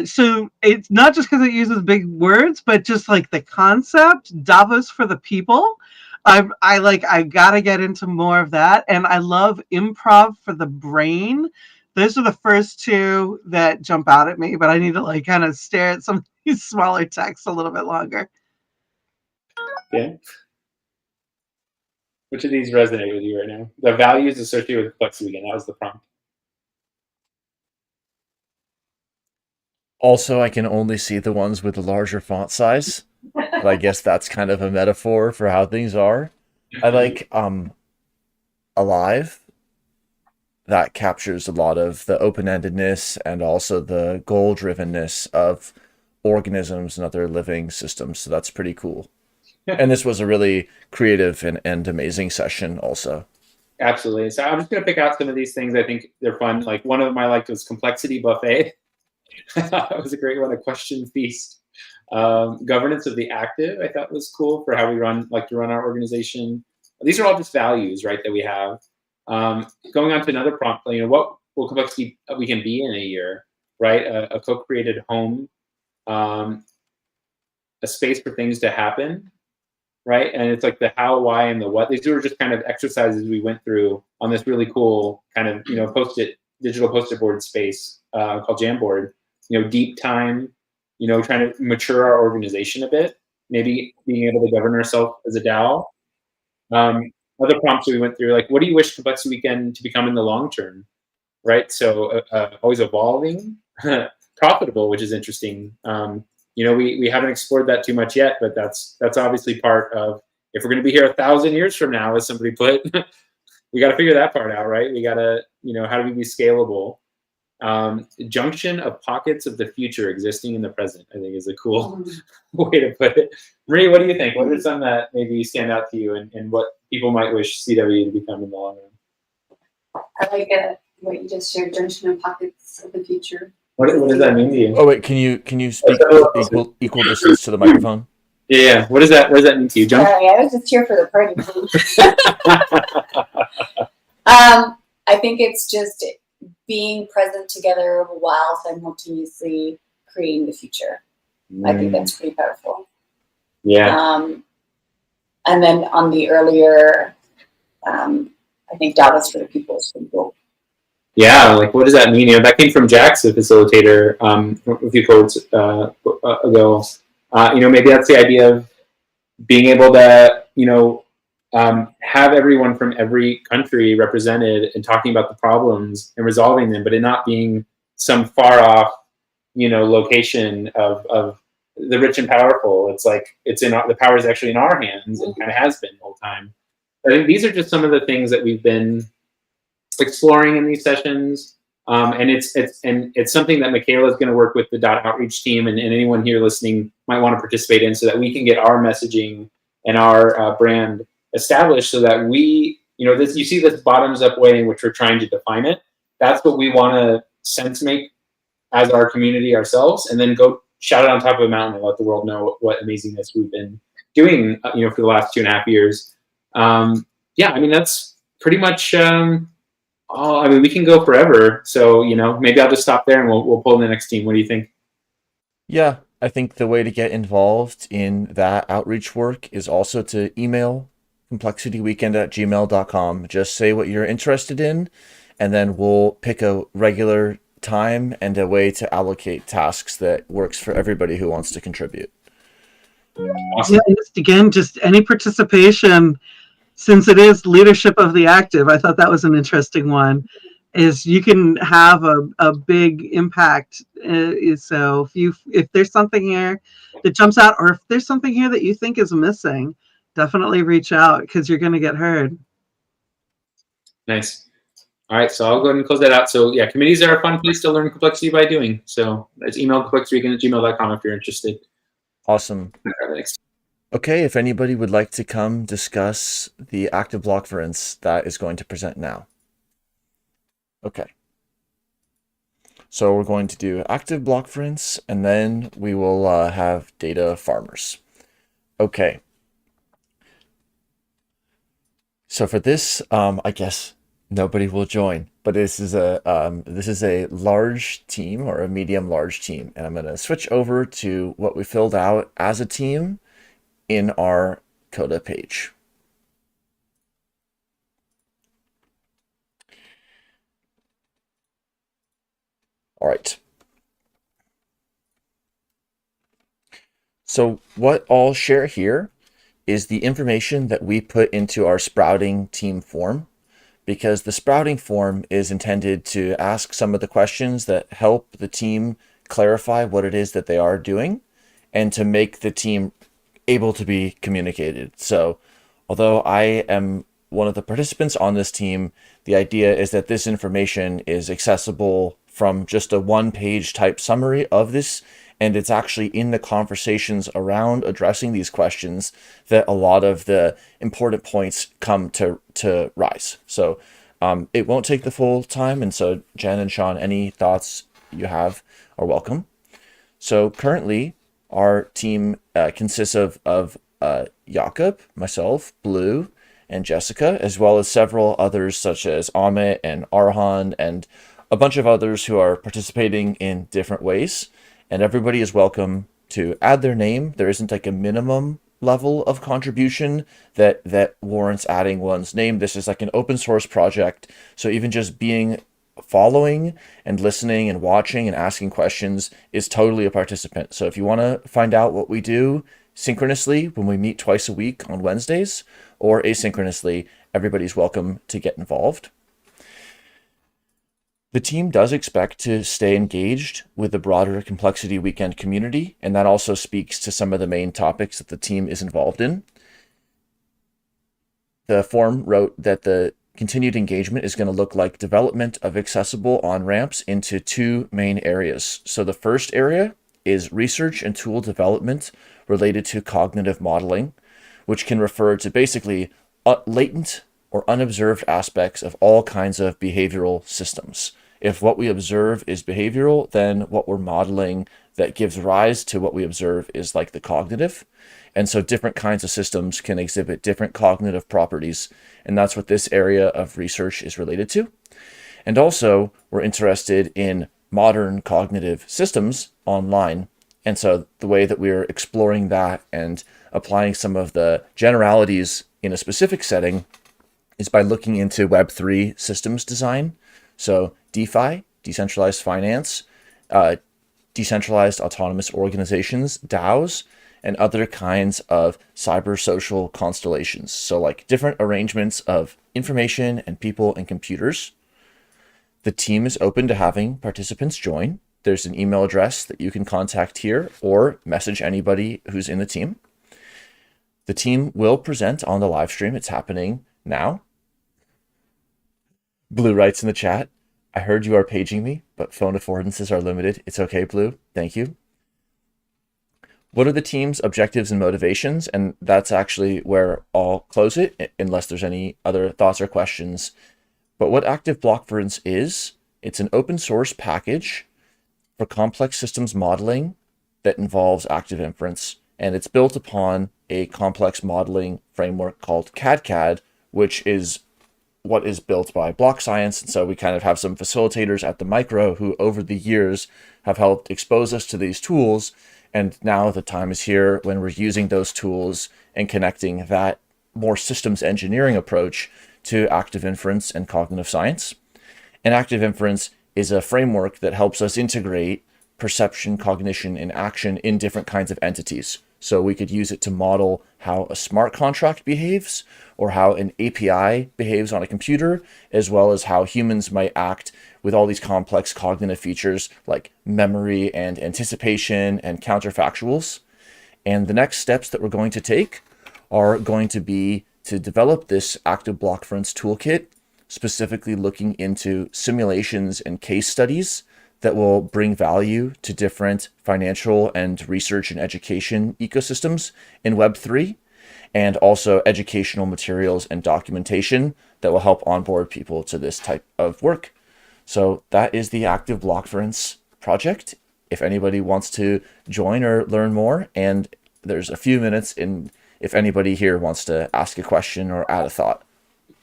So it's not just because it uses big words, but just the concept, Davos for the people. I gotta get into more of that, and I love improv for the brain. Those are the first 2 that jump out at me, but I need to kind of stare at some of these smaller texts a little bit longer. Okay. Which of these resonate with you right now? The values associated with Complexity Weekend, that was the prompt. Also, I can only see the ones with the larger font size, but I guess that's kind of a metaphor for how things are. I like Alive. That captures a lot of the open-endedness and also the goal-drivenness of organisms and other living systems. So that's pretty cool. And this was a really creative and amazing session also. Absolutely. So I'm just going to pick out some of these things. I think they're fun. Like one of them I liked was complexity buffet. That was a great one. A question feast. Governance of the active, I thought was cool for how we like to run our organization. These are all just values, right, that we have. Going on to another prompt, what will complexity we can be in a year, right? A co-created home, a space for things to happen, right? And it's like the how, why, and the what. These were just kind of exercises we went through on this really cool kind of, digital post-it board space called Jamboard. Deep time, trying to mature our organization a bit, maybe being able to govern ourselves as a DAO. Other prompts we went through, like, what do you wish Complexity Weekend to become in the long term, right? So always evolving, profitable, which is interesting. We haven't explored that too much yet, but that's obviously part of, if we're going to be here 1,000 years from now, as somebody put, we got to figure that part out, right? We got to, how do we be scalable? Junction of pockets of the future existing in the present, I think is a cool way to put it. Marie, what do you think? What are some that maybe stand out to you, and what people might wish CW to become in the long run? I like what you just shared, junction of pockets of the future. What does that mean to you? Oh wait, can you speak equal distance to the microphone? Yeah. What does that mean to you, John? Sorry, I was just here for the party. I think it's just being present together while simultaneously creating the future. I think that's pretty powerful. Yeah. And then on the earlier, I think Dallas for the people is pretty cool. Yeah, like what does that mean? That came from Jax, the facilitator, a few quotes ago. Maybe that's the idea of being able to, have everyone from every country represented and talking about the problems and resolving them, but it not being some far off, location of the rich and powerful. It's like the power is actually in our hands and kind of has been the whole time. I think these are just some of the things that we've been exploring in these sessions, and it's something that Michaela is going to work with the outreach team and anyone here listening might want to participate in, so that we can get our messaging and our brand established, so that we, you see this bottoms up way in which we're trying to define it. That's what we want to sense make as our community ourselves, and then go shout it on top of a mountain and let the world know what amazingness we've been doing, for the last 2.5 years. That's pretty much. We can go forever. So, maybe I'll just stop there and we'll pull in the next team. What do you think? Yeah, I think the way to get involved in that outreach work is also to email complexityweekend@gmail.com. Just say what you're interested in, and then we'll pick a regular time and a way to allocate tasks that works for everybody who wants to contribute. Awesome. Yeah, just any participation. Since it is leadership of the active, I thought that was an interesting one, is you can have a big impact. So if there's something here that jumps out, or if there's something here that you think is missing, definitely reach out, because you're going to get heard. Nice. All right, so I'll go ahead and close that out. So yeah, committees are a fun place to learn complexity by doing. So it's email complexityweekend@gmail.com if you're interested. Awesome. Okay, if anybody would like to come discuss the active blockference that is going to present now. Okay. So we're going to do active blockference, and then we will have data farmers. Okay. So for this, I guess nobody will join, but this is a large team, or a medium large team, and I'm going to switch over to what we filled out as a team in our Coda page. All right. So what I'll share here is the information that we put into our sprouting team form, because the sprouting form is intended to ask some of the questions that help the team clarify what it is that they are doing, and to make the team able to be communicated. So although I am one of the participants on this team, the idea is that this information is accessible from just a one-page type summary of this, And it's actually in the conversations around addressing these questions that a lot of the important points come to rise. So it won't take the full time. And so Jen and Sean, any thoughts you have are welcome. So currently our team consists of Jakob, myself, Blue, and Jessica, as well as several others such as Amit and Arhan and a bunch of others who are participating in different ways. And everybody is welcome to add their name. There isn't like a minimum level of contribution that warrants adding one's name. This is like an open source project. So even just following and listening and watching and asking questions is totally a participant. So if you want to find out what we do synchronously when we meet twice a week on Wednesdays or asynchronously, everybody's welcome to get involved. The team does expect to stay engaged with the broader Complexity Weekend community, and that also speaks to some of the main topics that the team is involved in. The form wrote that the continued engagement is going to look like development of accessible on-ramps into two main areas. So the first area is research and tool development related to cognitive modeling, which can refer to basically latent or unobserved aspects of all kinds of behavioral systems. If what we observe is behavioral, then what we're modeling that gives rise to what we observe is like the cognitive. And so different kinds of systems can exhibit different cognitive properties. And that's what this area of research is related to. And also, we're interested in modern cognitive systems online. And so the way that we're exploring that and applying some of the generalities in a specific setting is by looking into Web3 systems design. So DeFi, decentralized finance, decentralized autonomous organizations, DAOs, and other kinds of cyber social constellations. So like different arrangements of information and people and computers. The team is open to having participants join. There's an email address that you can contact here or message anybody who's in the team. The team will present on the live stream. It's happening now. Blue writes in the chat, I heard you are paging me, but phone affordances are limited. It's okay, Blue. Thank you. What are the team's objectives and motivations? And that's actually where I'll close it, unless there's any other thoughts or questions. But what Active Blockference is, it's an open source package for complex systems modeling that involves active inference. And it's built upon a complex modeling framework called CAD, which is what is built by Block Science. And so we kind of have some facilitators at the micro who over the years have helped expose us to these tools. And now the time is here when we're using those tools and connecting that more systems engineering approach to active inference and cognitive science. And active inference is a framework that helps us integrate perception, cognition, and action in different kinds of entities. So we could use it to model how a smart contract behaves or how an API behaves on a computer, as well as how humans might act with all these complex cognitive features like memory and anticipation and counterfactuals. And the next steps that we're going to take are going to be to develop this active blockference toolkit, specifically looking into simulations and case studies that will bring value to different financial and research and education ecosystems in Web3, and also educational materials and documentation that will help onboard people to this type of work. So that is the Active Blockference project. If anybody wants to join or learn more, and there's a few minutes in if anybody here wants to ask a question or add a thought.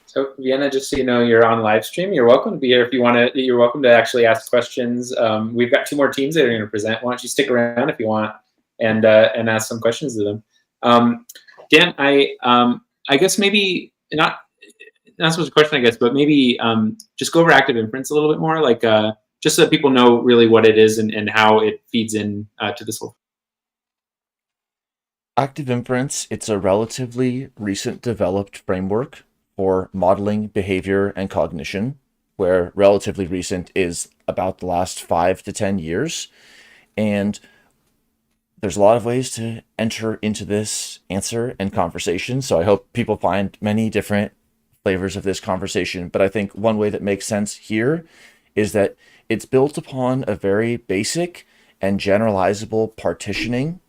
So Vienna, just so you know, you're on live stream. You're welcome to be here if you want to. You're welcome to actually ask questions. We've got two more teams that are going to present. Why don't you stick around if you want and ask some questions to them. Dan, I guess maybe not so much a question, I guess, but maybe just go over active inference a little bit more, like just so that people know really what it is and how it feeds in to this whole. Active inference, it's a relatively recent developed framework for modeling behavior and cognition, where relatively recent is about the last 5 to 10 years. And there's a lot of ways to enter into this answer and conversation. So I hope people find many different flavors of this conversation. But I think one way that makes sense here is that it's built upon a very basic and generalizable partitioning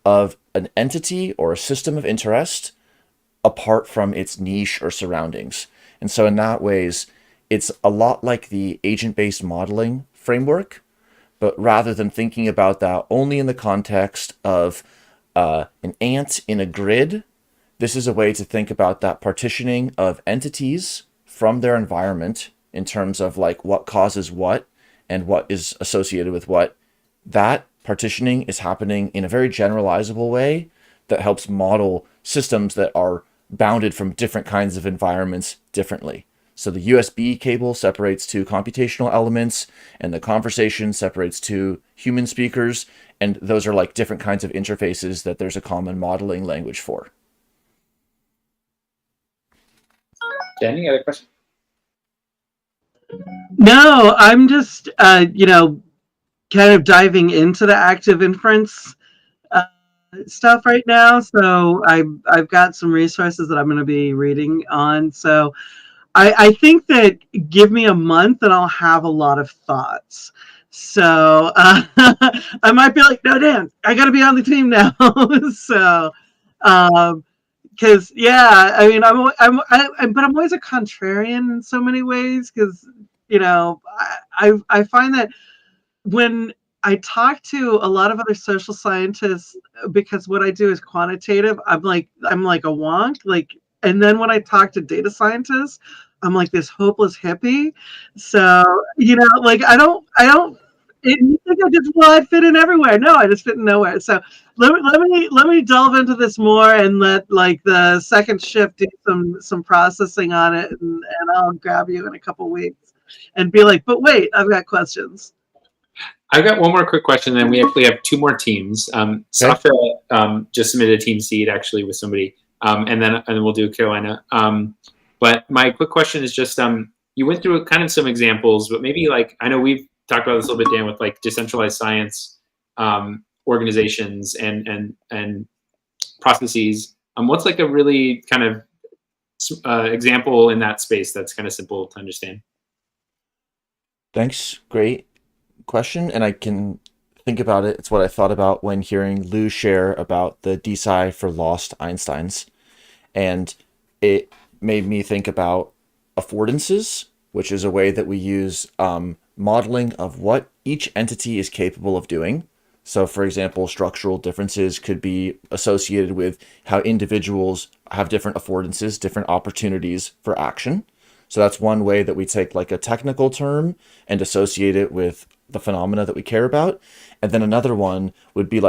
of an entity or a system of interest apart from its niche or surroundings. And so in that ways, it's a lot like the agent-based modeling framework, but rather than thinking about that only in the context of an ant in a grid, this is a way to think about that partitioning of entities from their environment in terms of like what causes what and what is associated with what. That partitioning is happening in a very generalizable way that helps model systems that are bounded from different kinds of environments differently. So the USB cable separates two computational elements, and the conversation separates two human speakers, and those are like different kinds of interfaces that there's a common modeling language for. Jen, you got a question? No, I'm just, kind of diving into the active inference stuff right now. So I've got some resources that I'm going to be reading on. So I think that give me a month and I'll have a lot of thoughts. So I might be like, no, Dan, I got to be on the team now. So, because I mean, but I'm always a contrarian in so many ways because I find that when I talk to a lot of other social scientists, because what I do is quantitative, I'm like a wonk. And then when I talk to data scientists, I'm like this hopeless hippie. So I don't. You think I fit in everywhere? No, I just fit in nowhere. So let me delve into this more and let the second shift do some processing on it, and I'll grab you in a couple weeks and be like, but wait, I've got questions. I've got one more quick question, and then we actually have two more teams. Sasha just submitted a team seed actually with somebody, and then we'll do Carolina. But my quick question is just you went through kind of some examples, but maybe I know we've talked about this a little bit, Dan, with decentralized science organizations and processes. What's a really kind of example in that space that's kind of simple to understand? Thanks. Great question. And I can think about it. It's what I thought about when hearing Lou share about the DSci for lost Einsteins. And it made me think about affordances, which is a way that we use modeling of what each entity is capable of doing. So, for example, structural differences could be associated with how individuals have different affordances, different opportunities for action. So that's one way that we take a technical term and associate it with the phenomena that we care about. And then another one would be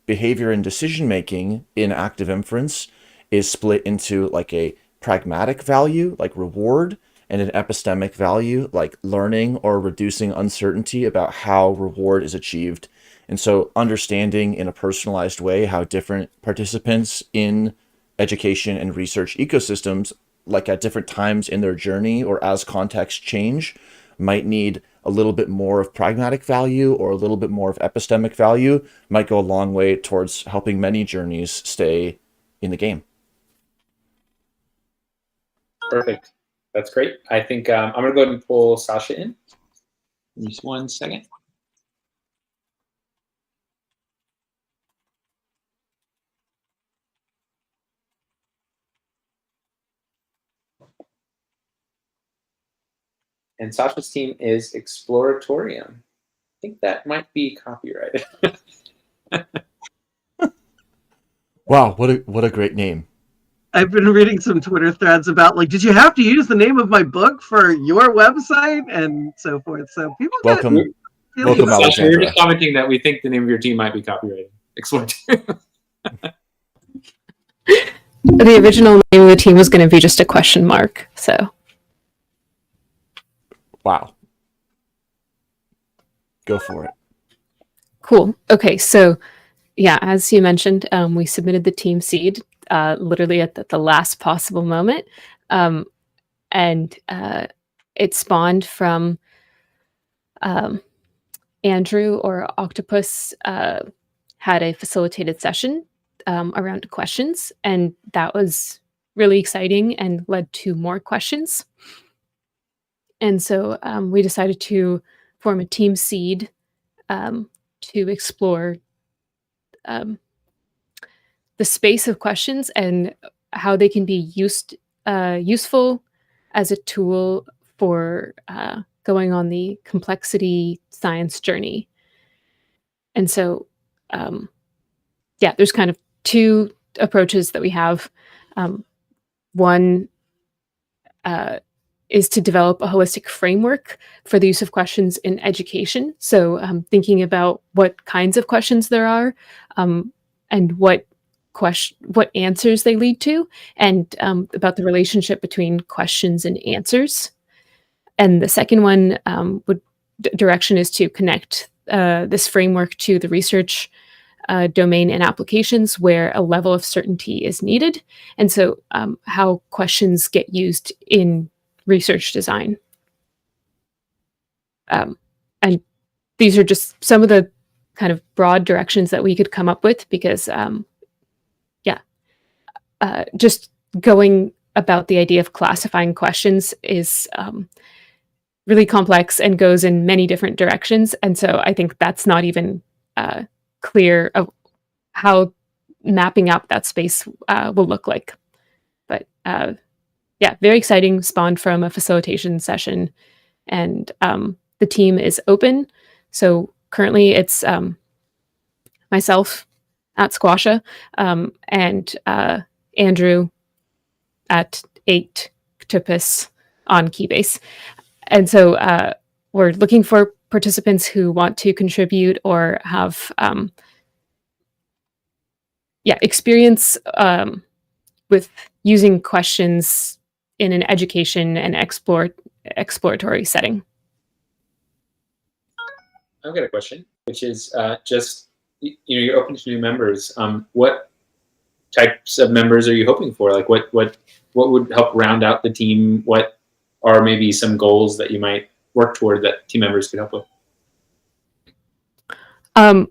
behavior and decision making in active inference is split into a pragmatic value, like reward, and an epistemic value, like learning or reducing uncertainty about how reward is achieved. And so understanding in a personalized way how different participants in education and research ecosystems, at different times in their journey or as contexts change, might need a little bit more of pragmatic value or a little bit more of epistemic value, might go a long way towards helping many journeys stay in the game. Perfect. That's great. I think I'm going to go ahead and pull Sasha in. Just 1 second. And Sasha's team is Exploratorium. I think that might be copyrighted. Wow, what a great name. I've been reading some Twitter threads about did you have to use the name of my book for your website and so forth. So people welcome Sasha, we're just commenting that we think the name of your team might be copyrighted. Exploratorium. The original name of the team was going to be just a question mark. So. Wow. Go for it. Cool. Okay, so yeah, as you mentioned, we submitted the team seed literally at the last possible moment. And it spawned from Andrew or Octopus had a facilitated session around questions, and that was really exciting and led to more questions. And so we decided to form a team seed to explore the space of questions and how they can be useful as a tool for going on the complexity science journey. And so, there's kind of two approaches that we have. One is to develop a holistic framework for the use of questions in education. So thinking about what kinds of questions there are and what answers they lead to, and about the relationship between questions and answers. And the second one direction is to connect this framework to the research domain and applications where a level of certainty is needed. And so how questions get used in research design. And these are just some of the kind of broad directions that we could come up with, because just going about the idea of classifying questions is really complex and goes in many different directions. And so I think that's not even clear of how mapping out that space will look like. But very exciting, spawned from a facilitation session. And the team is open. So currently it's myself at Squasha and Andrew at 8 Octopus on Keybase. And so we're looking for participants who want to contribute or have experience with using questions in an education and exploratory setting. I've got a question, which is you're open to new members. What types of members are you hoping for? Like what would help round out the team? What are maybe some goals that you might work toward that team members could help with? I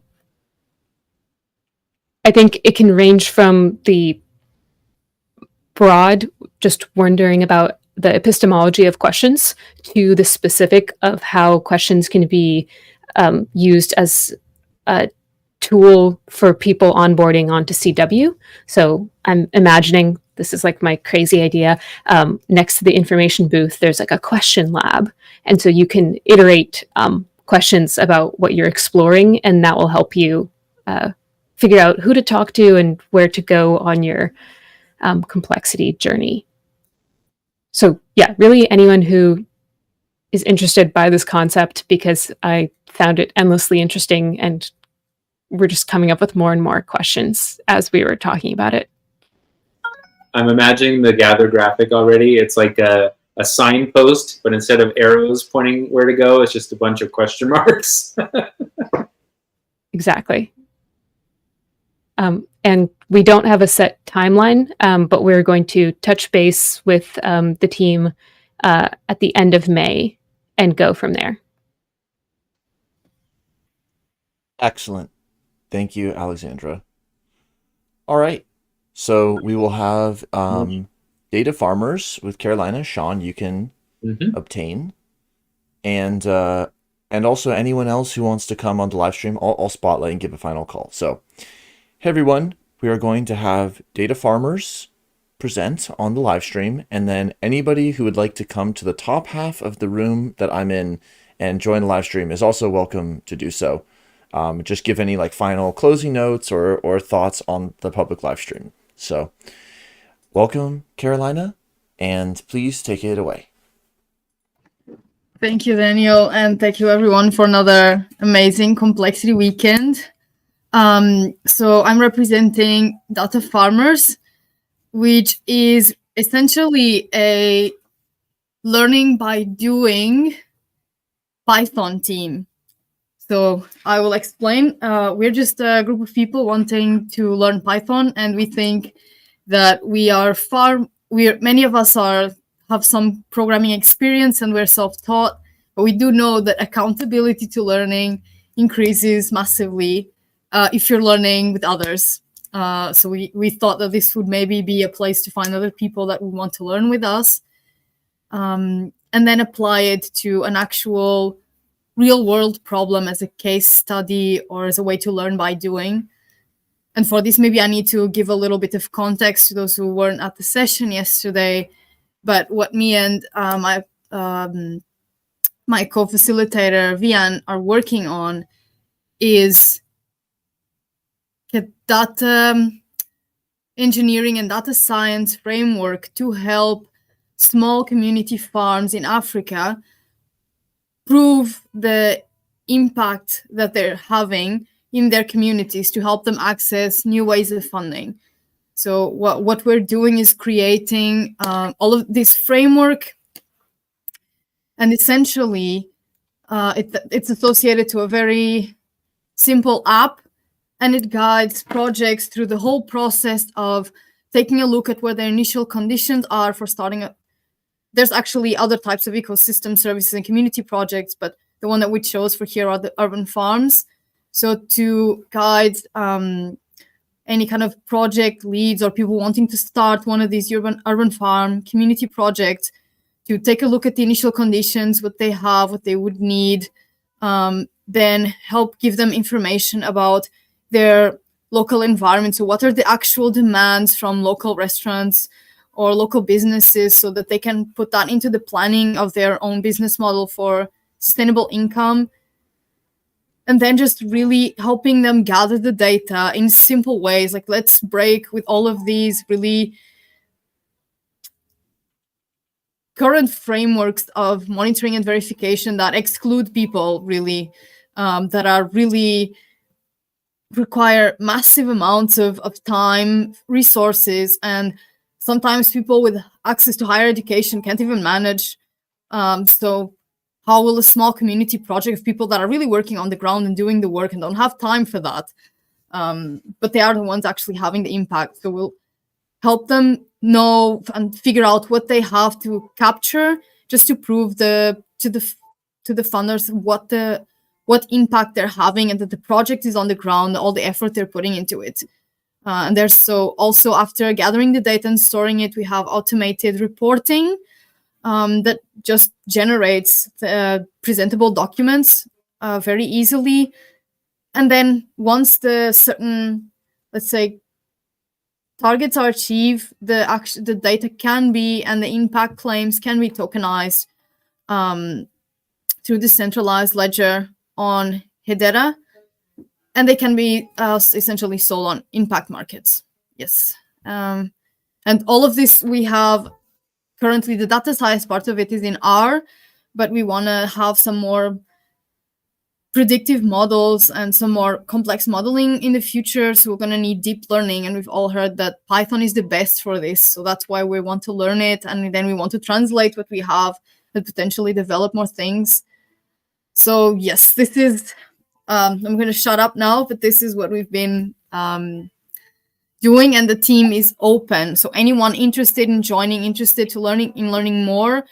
think it can range from the broad, just wondering about the epistemology of questions, to the specific of how questions can be used as a tool for people onboarding onto CW. So I'm imagining, this is like my crazy idea, next to the information booth, there's like a question lab. And so you can iterate questions about what you're exploring, and that will help you figure out who to talk to and where to go on your complexity journey. So really anyone who is interested by this concept, because I found it endlessly interesting, and we're just coming up with more and more questions as we were talking about it. I'm imagining the gather graphic already. It's like a signpost, but instead of arrows pointing where to go, it's just a bunch of question marks. Exactly. And we don't have a set timeline, but we're going to touch base with the team at the end of May and go from there. Excellent. Thank you, Alexandra. All right. So we will have data farmers with Carolina. Sean, you can obtain. And also anyone else who wants to come on the live stream, I'll spotlight and give a final call. So, hey everyone, we are going to have data farmers present on the live stream, and then anybody who would like to come to the top half of the room that I'm in and join the live stream is also welcome to do so. Just give any final closing notes or thoughts on the public live stream. So welcome, Carolina, and please take it away. Thank you, Daniel, and thank you everyone for another amazing complexity weekend. So I'm representing Data Farmers, which is essentially a learning by doing Python team. So I will explain. We're just a group of people wanting to learn Python, and we think that many of us have some programming experience and we're self-taught, but we do know that accountability to learning increases massively if you're learning with others. So we thought that this would maybe be a place to find other people that would want to learn with us, and then apply it to an actual real world problem as a case study or as a way to learn by doing. And for this, maybe I need to give a little bit of context to those who weren't at the session yesterday. But what me and my co-facilitator, Vian, are working on is a data engineering and data science framework to help small community farms in Africa prove the impact that they're having in their communities to help them access new ways of funding. So what we're doing is creating all of this framework, and essentially it's associated to a very simple app, and it guides projects through the whole process of taking a look at what their initial conditions are for starting a. There's actually other types of ecosystem services and community projects, but the one that we chose for here are the urban farms. So to guide any kind of project leads or people wanting to start one of these urban farm community projects, to take a look at the initial conditions, what they have, what they would need, then help give them information about their local environment. So what are the actual demands from local restaurants or local businesses, so that they can put that into the planning of their own business model for sustainable income. And then just really helping them gather the data in simple ways. Like, let's break with all of these really current frameworks of monitoring and verification that exclude people, really, that are really require massive amounts of time, resources, and sometimes people with access to higher education can't even manage. So how will a small community project of people that are really working on the ground and doing the work and don't have time for that, but they are the ones actually having the impact. So we'll help them know and figure out what they have to capture, just to prove to the funders what impact they're having, and that the project is on the ground, all the effort they're putting into it. And there's also after gathering the data and storing it, we have automated reporting that just generates presentable documents very easily. And then once the certain, let's say, targets are achieved, the data can be, and the impact claims can be tokenized through the centralized ledger on Hedera. And they can be essentially sold on impact markets. Yes. And all of this, we have currently the data science part of it is in R, but we want to have some more predictive models and some more complex modeling in the future. So we're going to need deep learning. And we've all heard that Python is the best for this. So that's why we want to learn it. And then we want to translate what we have and potentially develop more things. So yes, this is... I'm going to shut up now, but this is what we've been doing, and the team is open. So anyone interested in joining, interested to learning more,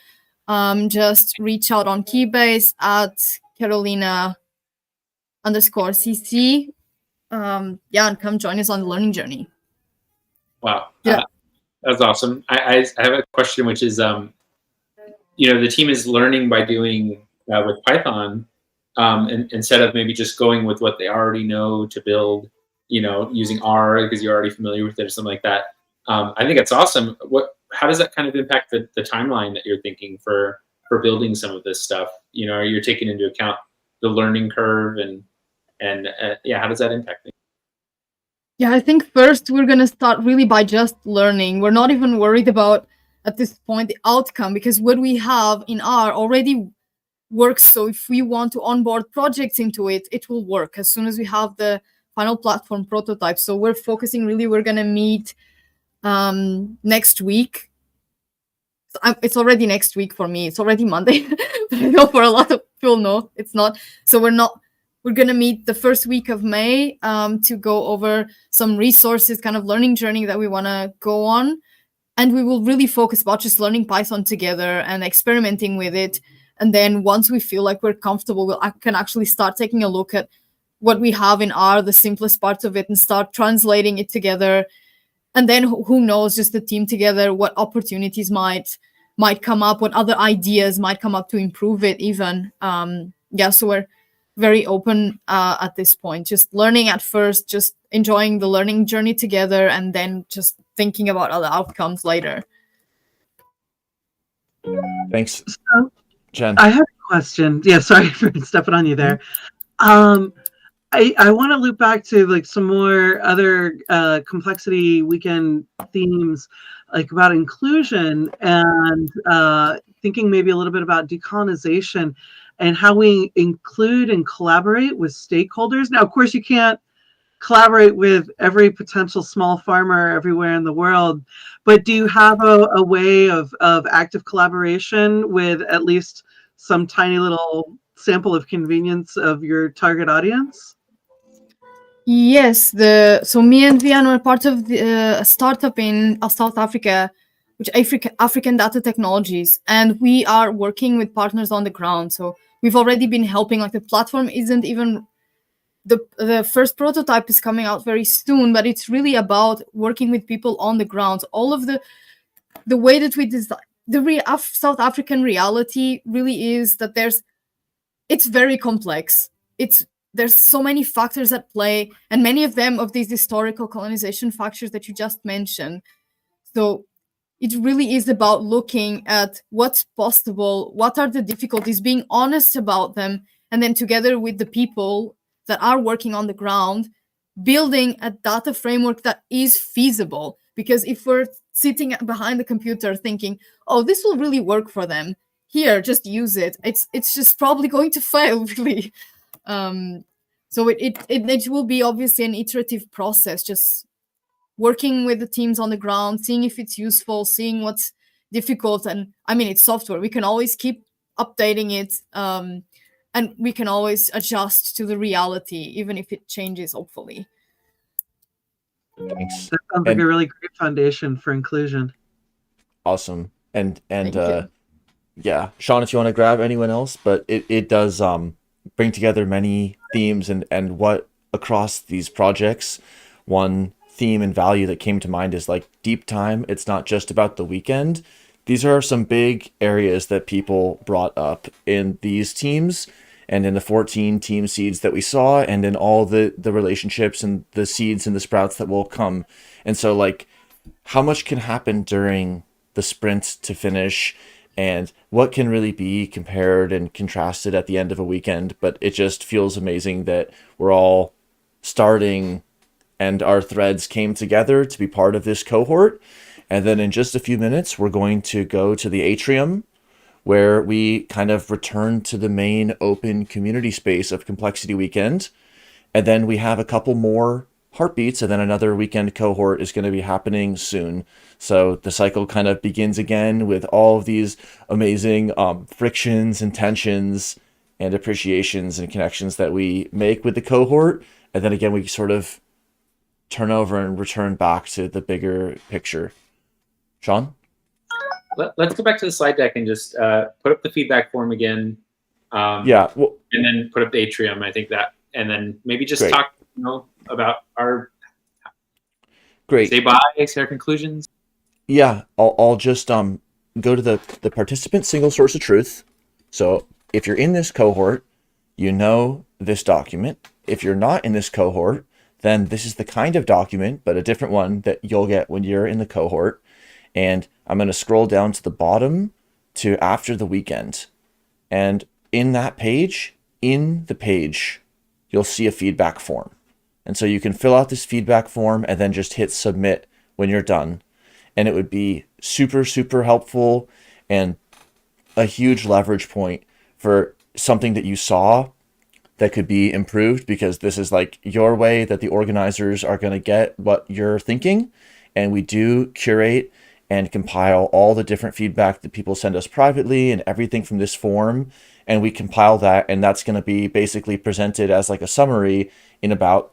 just reach out on Keybase at Carolina_CC. And come join us on the learning journey. Wow. Yeah. That's awesome. I have a question, which is, the team is learning by doing with Python. And instead of maybe just going with what they already know to build, using R because you're already familiar with it or something like that. I think it's awesome. How does that kind of impact the timeline that you're thinking for building some of this stuff? You're taking into account the learning curve and how does that impact things? Yeah, I think first we're going to start really by just learning. We're not even worried about, at this point, the outcome, because what we have in R already works. So if we want to onboard projects into it, it will work as soon as we have the final platform prototype. So we're focusing really, we're going to meet next week. It's already next week for me. It's already Monday. But I know for a lot of people, no, it's not. So we're going to meet the first week of May to go over some resources, kind of learning journey that we want to go on. And we will really focus about just learning Python together and experimenting with it. And then once we feel like we're comfortable, I can actually start taking a look at what we have in R, the simplest parts of it, and start translating it together. And then who knows, just the team together, what opportunities might come up, what other ideas might come up to improve it even. yeah, so we're very open at this point, just learning at first, just enjoying the learning journey together, and then just thinking about other outcomes later. Thanks, So Jen. I have a question. Yeah, sorry for stepping on you there. I want to loop back to like some more other complexity weekend themes, like about inclusion and thinking maybe a little bit about decolonization and how we include and collaborate with stakeholders. Now, of course, you can't collaborate with every potential small farmer everywhere in the world, but do you have a way of active collaboration with at least some tiny little sample of convenience of your target audience? Yes, so me and Vian were part of a startup in South Africa, which African Data Technologies, and we are working with partners on the ground. So we've already been helping. Like the platform isn't even the first prototype is coming out very soon, but it's really about working with people on the ground. All of the way that we design South African reality really is that it's very complex. There's so many factors at play, and many of them of these historical colonization factors that you just mentioned. So it really is about looking at what's possible, what are the difficulties, being honest about them, and then together with the people that are working on the ground, building a data framework that is feasible. Because if we're sitting behind the computer thinking, oh, this will really work for them, here, just use it, it's just probably going to fail, really. So it will be obviously an iterative process, just working with the teams on the ground, seeing if it's useful, seeing what's difficult. And I mean, it's software. We can always keep updating it, and we can always adjust to the reality, even if it changes, hopefully. Thanks. That sounds like a really great foundation for inclusion. Awesome. And yeah, Sean, if you want to grab anyone else, but it does bring together many themes and what across these projects, one theme and value that came to mind is like deep time. It's not just about the weekend. These are some big areas that people brought up in these teams and in the 14 team seeds that we saw and in all the relationships and the seeds and the sprouts that will come. And so like how much can happen during the sprint to finish and what can really be compared and contrasted at the end of a weekend. But it just feels amazing that we're all starting and our threads came together to be part of this cohort. And then in just a few minutes, we're going to go to the atrium where we kind of return to the main open community space of Complexity Weekend. And then we have a couple more heartbeats, and then another weekend cohort is going to be happening soon. So the cycle kind of begins again with all of these amazing frictions and tensions and appreciations and connections that we make with the cohort. And then again, we sort of turn over and return back to the bigger picture. Sean? Let's go back to the slide deck and just put up the feedback form again. Yeah. Well, and then put up the atrium. I think that, and then maybe just great. talk, about our great. Say bye, say our conclusions. Yeah, I'll just go to the participant single source of truth. So if you're in this cohort, you know this document. If you're not in this cohort, then this is the kind of document, but a different one that you'll get when you're in the cohort. And I'm going to scroll down to the bottom to after the weekend. And in that page, you'll see a feedback form. And so you can fill out this feedback form and then just hit submit when you're done. And it would be super, super helpful and a huge leverage point for something that you saw that could be improved, because this is like your way that the organizers are going to get what you're thinking. And we do curate and compile all the different feedback that people send us privately and everything from this form. And we compile that, and that's going to be basically presented as like a summary in about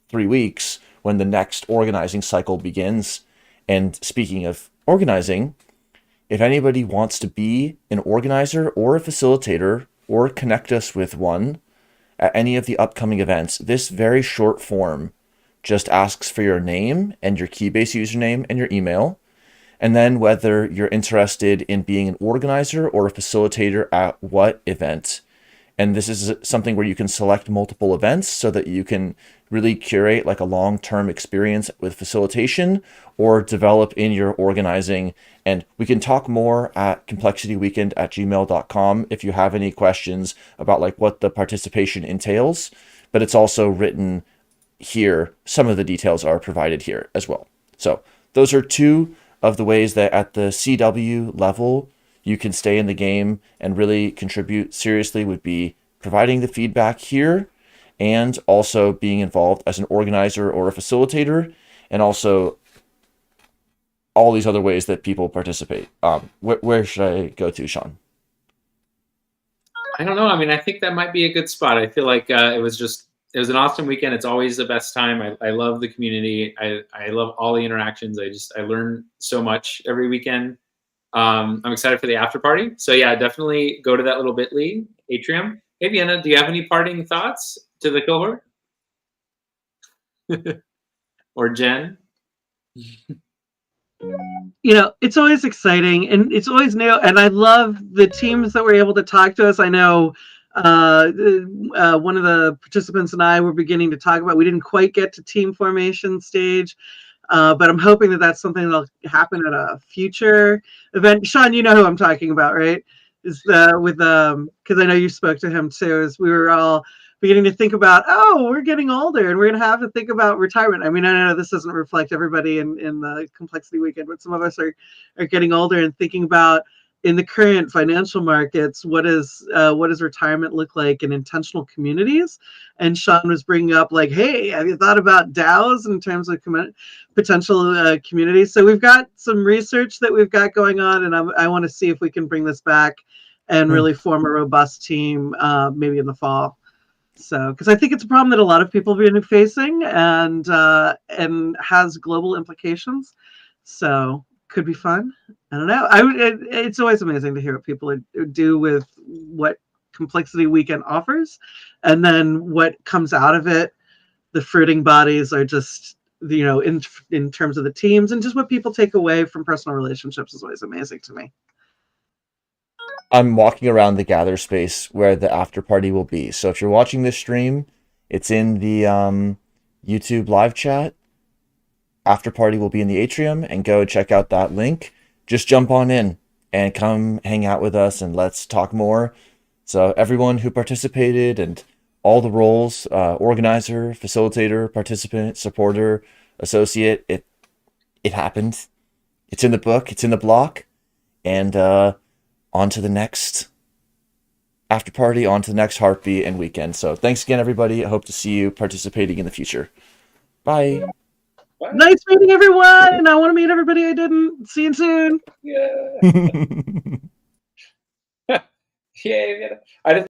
3 weeks when the next organizing cycle begins. And speaking of organizing, if anybody wants to be an organizer or a facilitator or connect us with one at any of the upcoming events, this very short form just asks for your name and your Keybase username and your email, and then whether you're interested in being an organizer or a facilitator at what event. And this is something where you can select multiple events so that you can really curate like a long-term experience with facilitation or develop in your organizing. And we can talk more at complexityweekend@gmail.com if you have any questions about like what the participation entails, but it's also written here. Some of the details are provided here as well. So those are two of the ways that at the CW level you can stay in the game and really contribute seriously, would be providing the feedback here and also being involved as an organizer or a facilitator, and also all these other ways that people participate. Where should I go to, Sean? I don't know. I mean, I think that might be a good spot. I feel like it was an awesome weekend. It's always the best time. I love the community. I love all the interactions. I learn so much every weekend. I'm excited for the after party. So yeah, definitely go to that little bit.ly atrium. Hey, Vienna, do you have any parting thoughts to the cohort? Or Jen? You know, it's always exciting and it's always new. And I love the teams that were able to talk to us. I know one of the participants and I were beginning to talk about, we didn't quite get to team formation stage. But I'm hoping that that's something that'll happen at a future event. Sean, you know who I'm talking about, right? Is because I know you spoke to him too. As we were all beginning to think about, oh, we're getting older and we're going to have to think about retirement. I mean, I know this doesn't reflect everybody in the complexity weekend, but some of us are getting older and thinking about, in the current financial markets, what does retirement look like in intentional communities? And Sean was bringing up like, hey, have you thought about DAOs in terms of potential communities? So we've got some research that we've got going on, and I want to see if we can bring this back and really form a robust team maybe in the fall. So, because I think it's a problem that a lot of people have been facing and has global implications. So could be fun. I don't know. It's always amazing to hear what people do with what Complexity Weekend offers, and then what comes out of it. The fruiting bodies are just, you know, in terms of the teams and just what people take away from personal relationships is always amazing to me. I'm walking around the gather space where the after party will be. So if you're watching this stream, it's in the YouTube live chat. After party will be in the atrium, and go check out that link. Just jump on in and come hang out with us and let's talk more. So everyone who participated and all the roles, organizer, facilitator, participant, supporter, associate, it happened. It's in the book, it's in the block, and on to the next after party, on to the next heartbeat and weekend. So thanks again, everybody. I hope to see you participating in the future. Bye. Nice meeting everyone. I want to meet everybody I didn't. See you soon. Yeah. Yay. I just